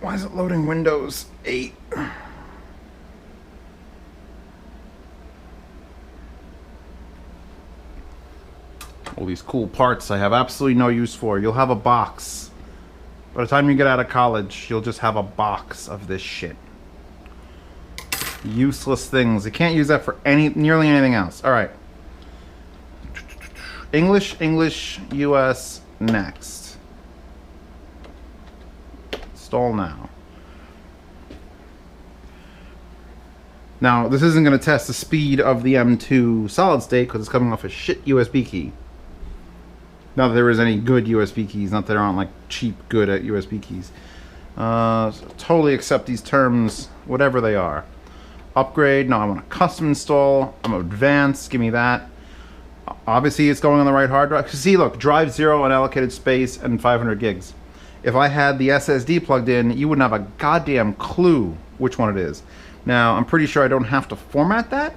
Why is it loading Windows 8? All these cool parts I have absolutely no use for. You'll have a box. By the time you get out of college, you'll just have a box of this shit. Useless things. You can't use that for nearly anything else. Alright. English, US, next. Install now. Now, this isn't going to test the speed of the M2 solid state because it's coming off a shit USB key. Not that there is any good USB keys, not that there aren't like cheap good at USB keys. So totally accept these terms, whatever they are. Upgrade, no, I want a custom install. I'm advanced, give me that. Obviously it's going on the right hard drive. See, look, drive 0, unallocated space, and 500 gigs. If I had the SSD plugged in, you wouldn't have a goddamn clue which one it is. Now, I'm pretty sure I don't have to format that.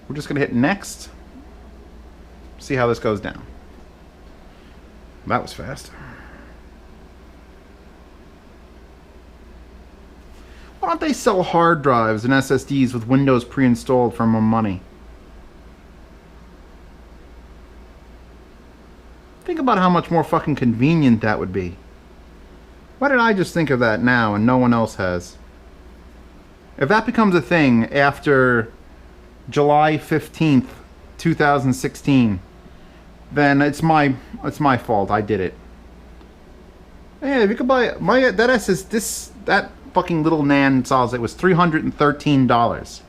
We're just gonna hit next. See how this goes down. That was fast. Why don't they sell hard drives and SSDs with Windows pre-installed for more money? about how much more fucking convenient that would be. Why did I just think of that now and no one else has? If that becomes a thing after July 15th, 2016, then it's my fault. I did it. Yeah, if you could buy that fucking little Nan solves it was $313,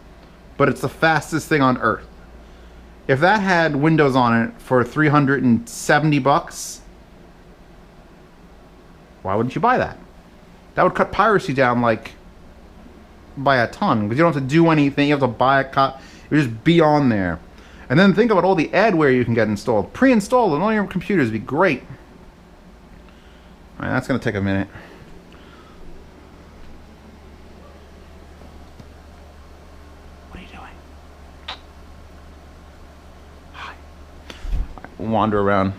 but it's the fastest thing on earth. If that had Windows on it for $370, why wouldn't you buy that? That would cut piracy down like by a ton, because you don't have to do anything. You have to buy a copy. It would just be on there. And then think about all the adware you can get installed, pre-installed on all your computers. Would be great. All right, that's gonna take a minute. What are you doing? Hi. Right, wander around.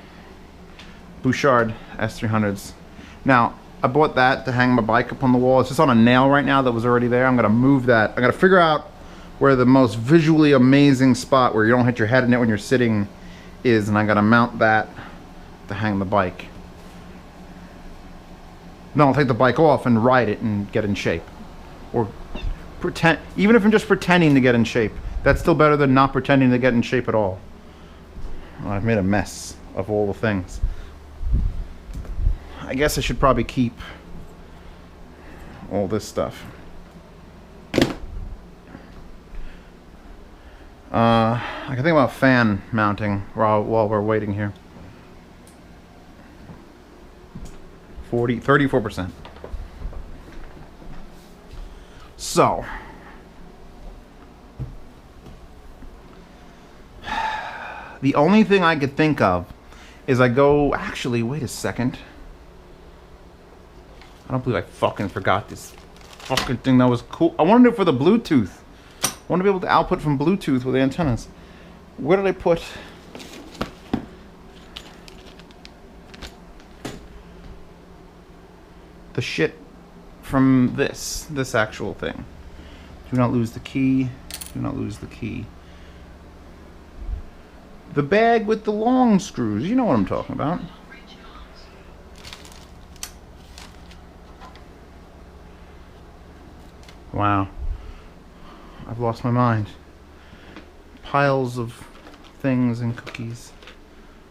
Bouchard S300s. Now, I bought that to hang my bike up on the wall. It's just on a nail right now that was already there. I'm gonna move that. I gotta figure out where the most visually amazing spot where you don't hit your head in it when you're sitting is, and I gotta mount that to hang the bike. Then I'll take the bike off and ride it and get in shape. Or pretend, even if I'm just pretending to get in shape, that's still better than not pretending to get in shape at all. Well, I've made a mess of all the things. I guess I should probably keep all this stuff. I can think about fan mounting while we're waiting here. 34%. So, the only thing I could think of is actually, wait a second. I don't believe I fucking forgot this fucking thing that was cool. I wanted it for the Bluetooth. I want to be able to output from Bluetooth with the antennas. Where did I put? The shit from this actual thing. Do not lose the key. Do not lose the key. The bag with the long screws. You know what I'm talking about. Wow. I've lost my mind. Piles of things and cookies.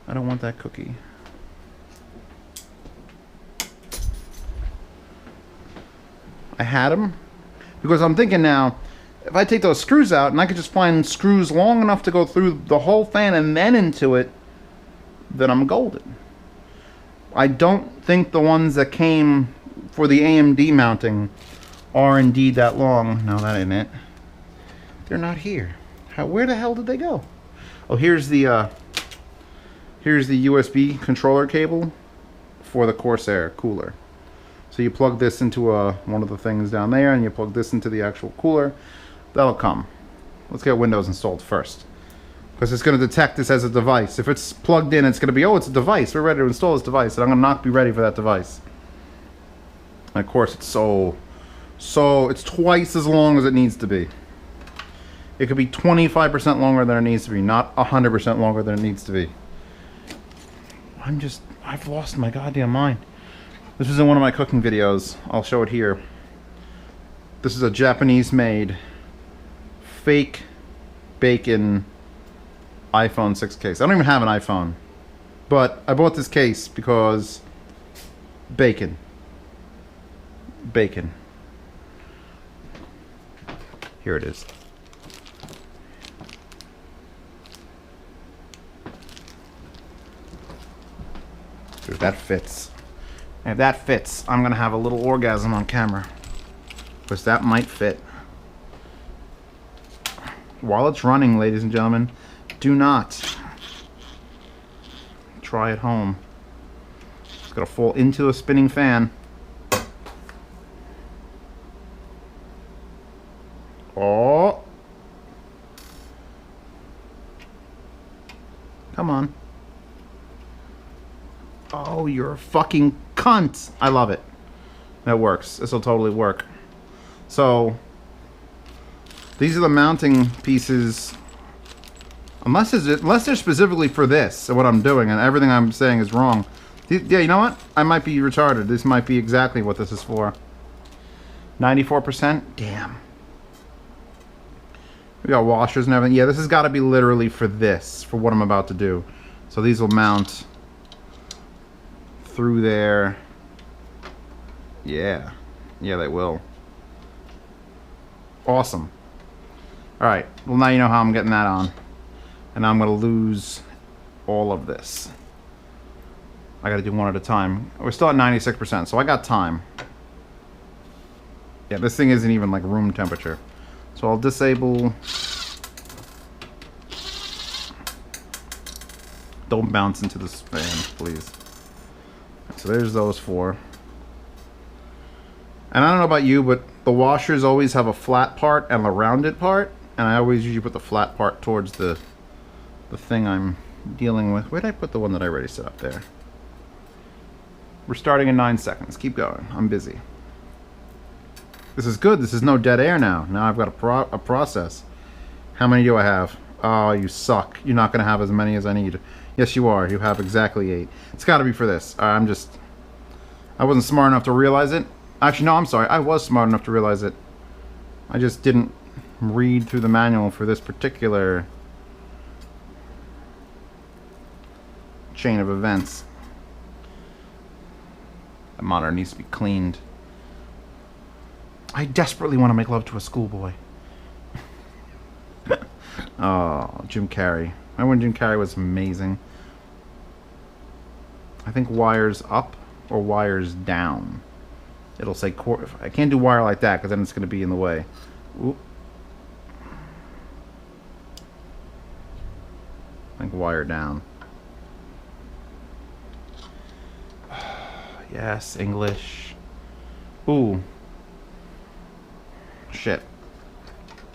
I don't want that cookie. I had them because I'm thinking now, if I take those screws out and I could just find screws long enough to go through the whole fan and then into it, then I'm golden. I don't think the ones that came for the AMD mounting are indeed that long. No, that ain't it. They're not here. Where the hell did they go? Oh, here's the USB controller cable for the Corsair cooler. So you plug this into one of the things down there, and you plug this into the actual cooler. That'll come. Let's get Windows installed first, because it's going to detect this as a device. If it's plugged in, it's going to be, oh, it's a device. We're ready to install this device, and I'm going to not be ready for that device. And of course, it's it's twice as long as it needs to be. It could be 25% longer than it needs to be, not 100% longer than it needs to be. I've lost my goddamn mind. This was in one of my cooking videos. I'll show it here. This is a Japanese-made fake bacon iPhone 6 case. I don't even have an iPhone, but I bought this case because bacon. Bacon. Here it is. Dude, that fits. If that fits, I'm gonna have a little orgasm on camera, because that might fit. While it's running, ladies and gentlemen, do not try at home. It's gonna fall into a spinning fan. Oh, come on. Oh, you're a fucking cunt. I love it. That works. This will totally work. So, these are the mounting pieces Unless they're specifically for this, what I'm doing, and everything I'm saying is wrong. Yeah, you know what? I might be retarded. This might be exactly what this is for. 94%? Damn. We got washers and everything. Yeah, this has got to be literally for this, for what I'm about to do. So these will mount through there. Yeah. Yeah, they will. Awesome. Alright, well now you know how I'm getting that on. And now I'm going to lose all of this. I got to do one at a time. We're still at 96%, so I got time. Yeah, this thing isn't even like room temperature. So I'll disable... Don't bounce into this fan, please. So there's those four. And I don't know about you, but the washers always have a flat part and a rounded part. And I always usually put the flat part towards the thing I'm dealing with. Where did I put the one that I already set up there? We're starting in 9 seconds. Keep going. I'm busy. This is good. This is no dead air now. Now I've got a process. How many do I have? Oh, you suck. You're not going to have as many as I need. Yes, you are. You have exactly 8. It's got to be for this. I wasn't smart enough to realize it. Actually, no, I'm sorry. I was smart enough to realize it. I just didn't read through the manual for this particular chain of events. The monitor needs to be cleaned. I desperately want to make love to a schoolboy. Oh, Jim Carrey. Remember when Jim Carrey was amazing? I think wires up or wires down. It'll say core. I can't do wire like that because then it's going to be in the way. Oop. I think wire down. Yes, English. Ooh. Shit.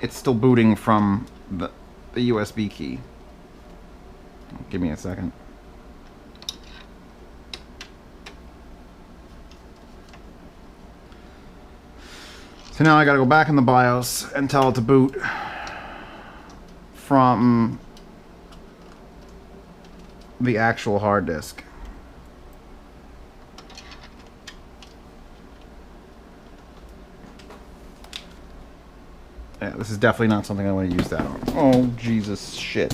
It's still booting from the USB key. Give me a second. So now I gotta go back in the BIOS and tell it to boot from the actual hard disk. Yeah, this is definitely not something I want to use that on. Oh, Jesus, shit.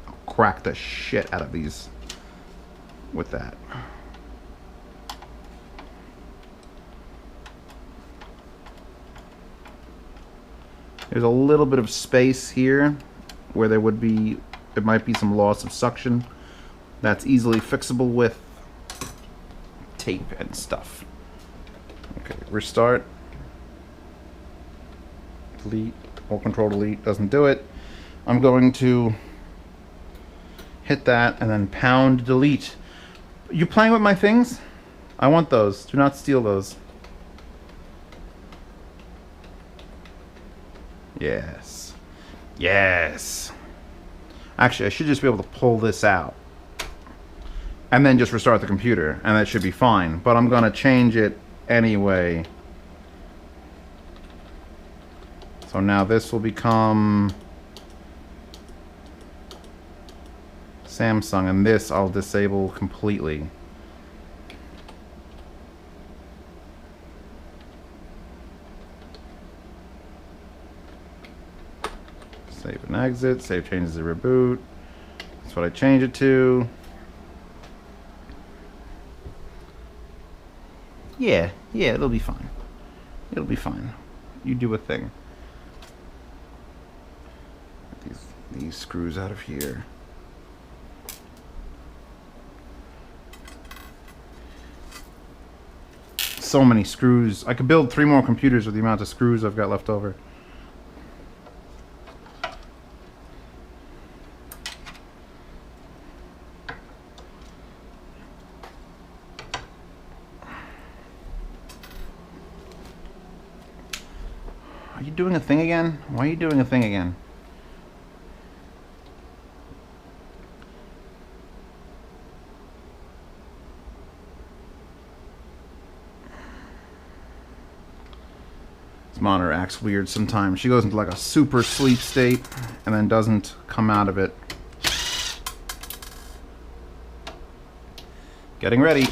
I'll crack the shit out of these with that. There's a little bit of space here where there might be some loss of suction. That's easily fixable with tape and stuff. Okay, restart. Delete. Hold Control Delete doesn't do it. I'm going to hit that and then pound delete. You playing with my things? I want those. Do not steal those. Yes. Yes. Actually, I should just be able to pull this out and then just restart the computer, and that should be fine. But I'm gonna change it anyway. So now this will become Samsung, and this I'll disable completely. Save and exit. Save changes to reboot. That's what I change it to. Yeah, it'll be fine. It'll be fine. You do a thing. These screws out of here. So many screws. I could build 3 more computers with the amount of screws I've got left over. Are you doing a thing again? Why are you doing a thing again? This monitor acts weird sometimes. She goes into like a super sleep state and then doesn't come out of it. Getting ready.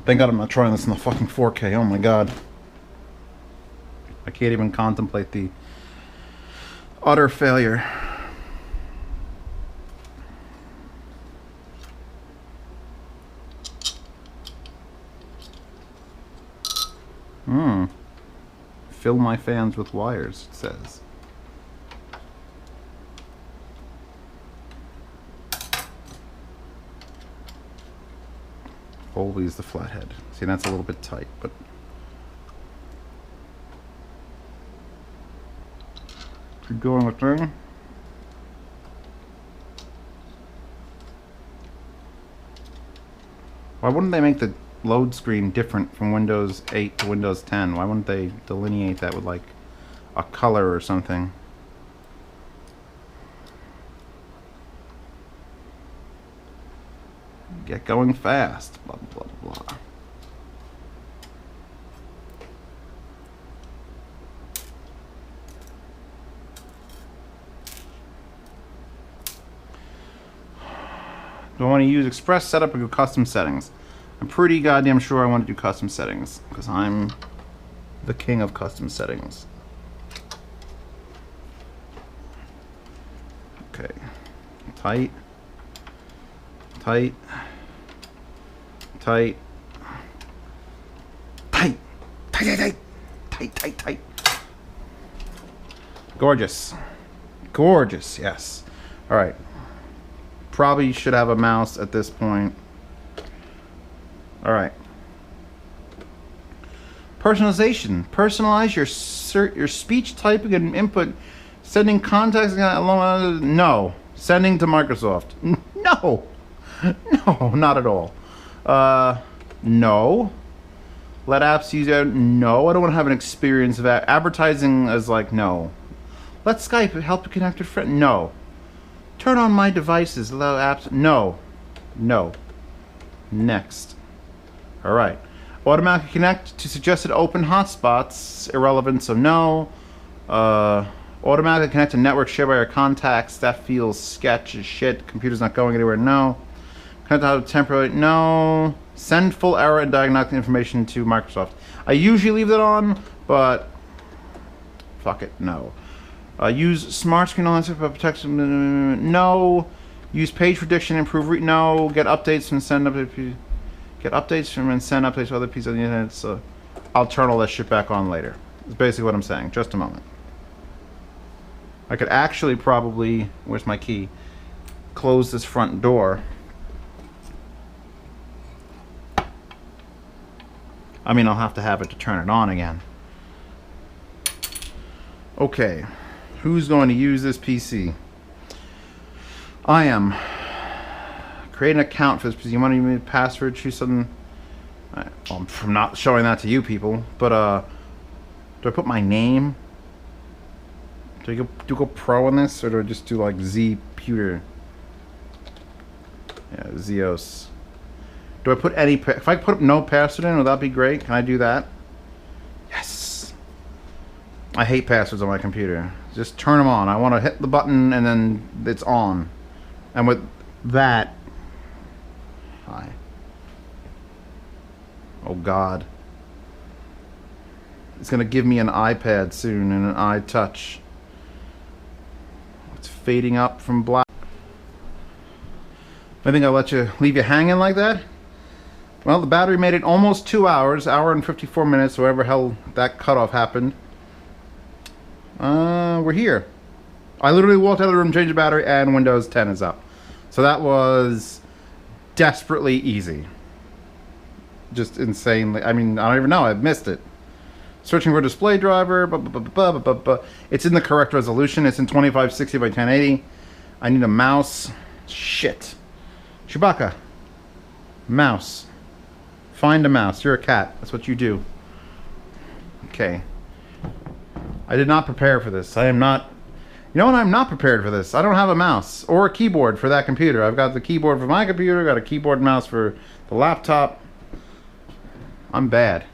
Thank God I'm not trying this in the fucking 4K. Oh my God. I can't even contemplate the utter failure. Fill my fans with wires, it says. Always the flathead. See, that's a little bit tight, but keep going with thing. Why wouldn't they make the load screen different from Windows 8 to Windows 10? Why wouldn't they delineate that with like a color or something? Get going fast. Blah, blah, blah. Do I want to use Express Setup or go custom settings? I'm pretty goddamn sure I want to do custom settings because I'm the king of custom settings. Okay. Tight. Tight. Tight. Tight. Tight, tight, tight. Tight, tight, tight. Gorgeous. Gorgeous, yes. Alright. Probably should have a mouse at this point. Alright. Personalization. Personalize your speech typing and input. Sending contacts along. No. Sending to Microsoft. No. No, not at all. No. Let apps use it. No, I don't want to have an experience of that. Advertising is like, no. Let Skype help you connect with friends. No. Turn on my devices. Allow apps. No. No. Next. Alright. Automatically connect to suggested open hotspots. Irrelevant, so no. Automatically connect to network shared by your contacts. That feels sketch as shit. Computer's not going anywhere. No. Connect to temporarily. No. Send full error and diagnostic information to Microsoft. I usually leave that on, but fuck it. No. Use smart screen on protection. No. Use page prediction. Improve. No. Get updates and send updates. Get updates from and send updates to other pieces of the internet. So I'll turn all that shit back on later. That's basically what I'm saying. Just a moment. I could actually probably, where's my key? Close this front door. I mean, I'll have to have it to turn it on again. Okay. Who's going to use this PC? I am. Create an account for this PC. You want to give me a password? Choose something. Well, I'm not showing that to you people, but do I put my name? Do I go pro on this, or do I just do like Z Pewter? Yeah, Zeos. Do I put any? If I put up no password in, would that be great? Can I do that? Yes. I hate passwords on my computer. Just turn them on. I want to hit the button and then it's on. And with that, hi. Oh God. It's gonna give me an iPad soon and an iTouch. It's fading up from black. I think I'll let you leave you hanging like that. Well, the battery made it almost 2 hours, hour and 54 minutes, whatever hell that cutoff happened. We're here. I literally walked out of the room, changed the battery, and Windows 10 is up. So that was desperately easy. Just insanely. I mean, I don't even know. I've missed it. Searching for a display driver. It's in the correct resolution. It's in 2560 by 1080. I need a mouse. Shit. Chewbacca. Mouse. Find a mouse. You're a cat. That's what you do. Okay. I did not prepare for this. I am not... You know what? I'm not prepared for this. I don't have a mouse or a keyboard for that computer. I've got the keyboard for my computer. I've got a keyboard and mouse for the laptop. I'm bad.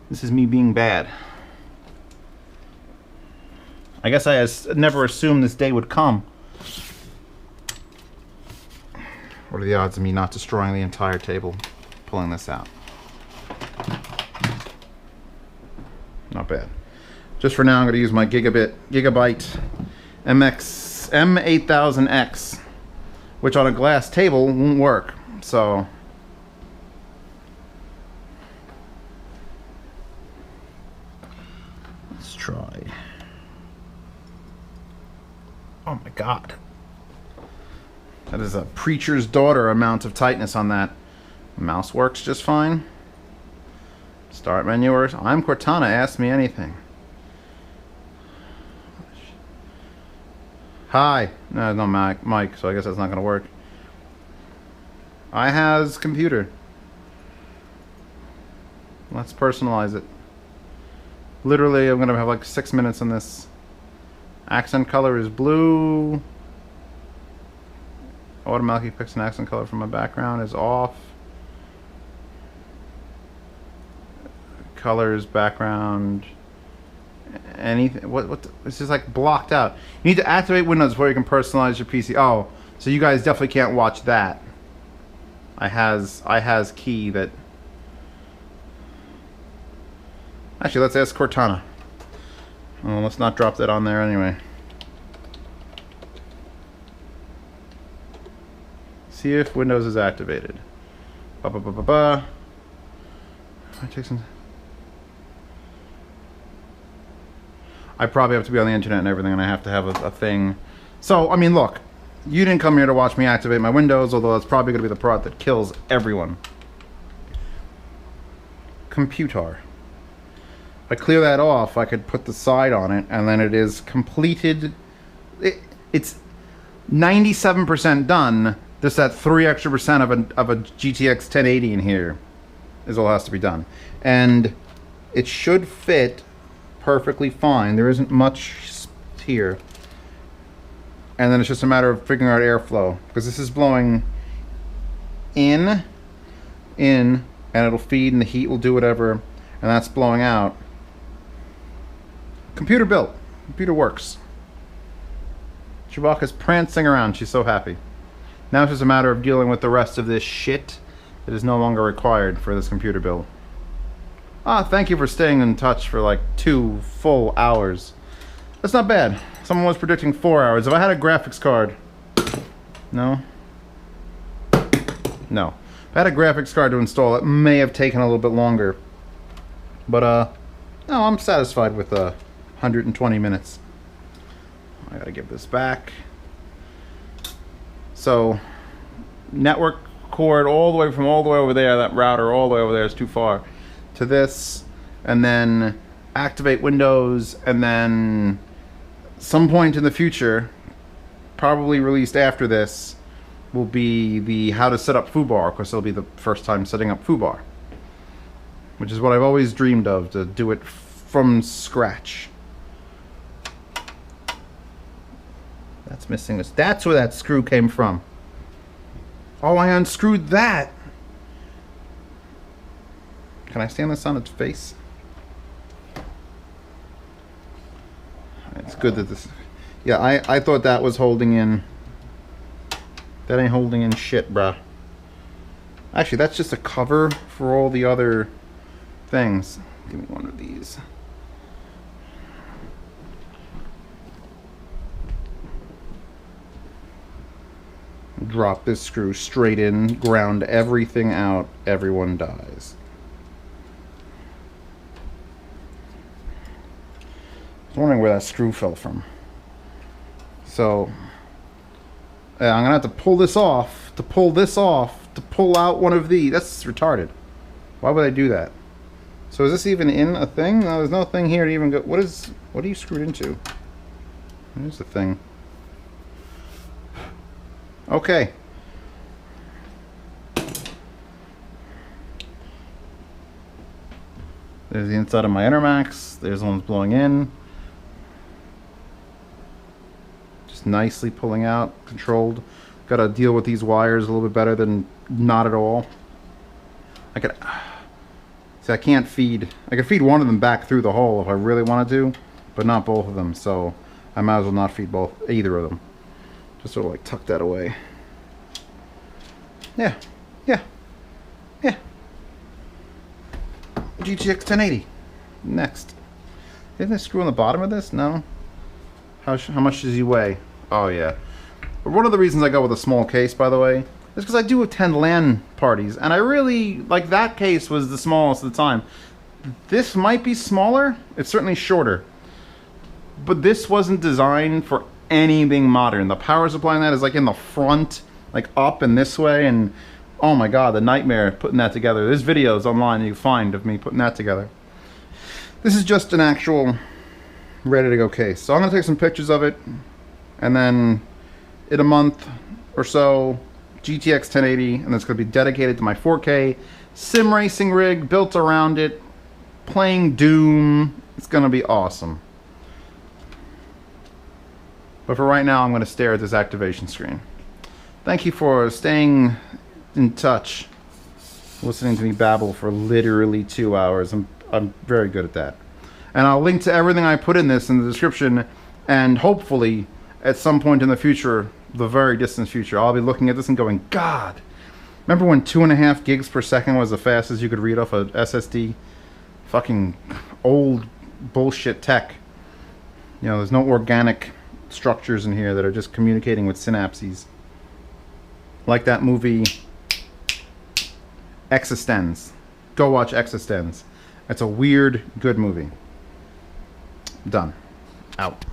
This is me being bad. I guess I never assumed this day would come. What are the odds of me not destroying the entire table pulling this out? Not bad. Just for now, I'm going to use my Gigabyte M8000X, which on a glass table won't work. So let's try. Oh my God. That is a preacher's daughter amount of tightness on that. Mouse works just fine. Start menu works. I'm Cortana, ask me anything. Hi. No, no Mike, so I guess that's not going to work. I has computer. Let's personalize it. Literally, I'm going to have like 6 minutes on this. Accent color is blue. Automatically picks an accent color from my background is off. Colors, background, anything. It's just like blocked out. You need to activate Windows before you can personalize your PC. Oh, so you guys definitely can't watch that. I has key that. Actually, let's ask Cortana. Oh, let's not drop that on there anyway. See if Windows is activated. I take some. I probably have to be on the internet and everything, and I have to have a thing. So, I mean, look, you didn't come here to watch me activate my Windows, although that's probably going to be the part that kills everyone. Computer. If I clear that off, I could put the side on it, and then it is completed. It's 97% done. Just that 3 extra percent of a GTX 1080 in here is all has to be done, and it should fit perfectly fine. There isn't much here, and then it's just a matter of figuring out airflow, because this is blowing in, and it'll feed, and the heat will do whatever, and that's blowing out. Computer built. Computer works. Chewbacca's prancing around. She's so happy. Now it's just a matter of dealing with the rest of this shit that is no longer required for this computer build. Ah, thank you for staying in touch for like 2 full hours. That's not bad. Someone was predicting 4 hours. If I had a graphics card... No? No. If I had a graphics card to install, it may have taken a little bit longer. But, no, I'm satisfied with 120 minutes. I gotta give this back. So, network cord all the way over there, that router all the way over there is too far, to this, and then activate Windows, and then some point in the future, probably released after this, will be the how to set up foobar. Of course, it'll be the first time setting up foobar, which is what I've always dreamed of, to do it from scratch. That's missing this. That's where that screw came from. Oh, I unscrewed that. Can I stand this on its face? It's good that this... Yeah, I thought that was holding in... That ain't holding in shit, bruh. Actually, that's just a cover for all the other things. Give me one of these. Drop this screw straight in, ground everything out, everyone dies. I was wondering where that screw fell from. So, I'm gonna have to pull this off, to pull out one of these. That's retarded. Why would I do that? So is this even in a thing? No, there's no thing here to even go. What are you screwed into? Here's the thing. Okay. There's the inside of my Intermax. There's the ones blowing in. Just nicely pulling out, controlled. Got to deal with these wires a little bit better than not at all. I could. See, I can't feed. I can feed one of them back through the hole if I really wanted to, but not both of them. So I might as well not feed either of them. Just sort of like tuck that away. Yeah, yeah, yeah. GTX 1080. Next. Isn't there a screw on the bottom of this? No. How much does he weigh? Oh yeah. But one of the reasons I go with a small case, by the way, is because I do attend LAN parties, and I really, like, that case was the smallest at the time. This might be smaller. It's certainly shorter. But this wasn't designed for anything modern. The power supply in that is like in the front, like up and this way, and oh my god, the nightmare putting that together. There's videos online you can find of me putting that together. This is just an actual ready to go case. So I'm gonna take some pictures of it, and then in a month or so, GTX 1080, and it's going to be dedicated to my 4K sim racing rig built around it, playing Doom. It's going to be awesome. But for right now, I'm going to stare at this activation screen. Thank you for staying in touch, listening to me babble for literally 2 hours. I'm very good at that. And I'll link to everything I put in this in the description, and hopefully at some point in the future, the very distant future, I'll be looking at this and going, God, remember when 2.5 gigs per second was the fastest you could read off a SSD? Fucking old bullshit tech. You know, there's no organic structures in here that are just communicating with synapses. Like that movie Existenz. Go watch Existenz. It's a weird, good movie. Done. Out.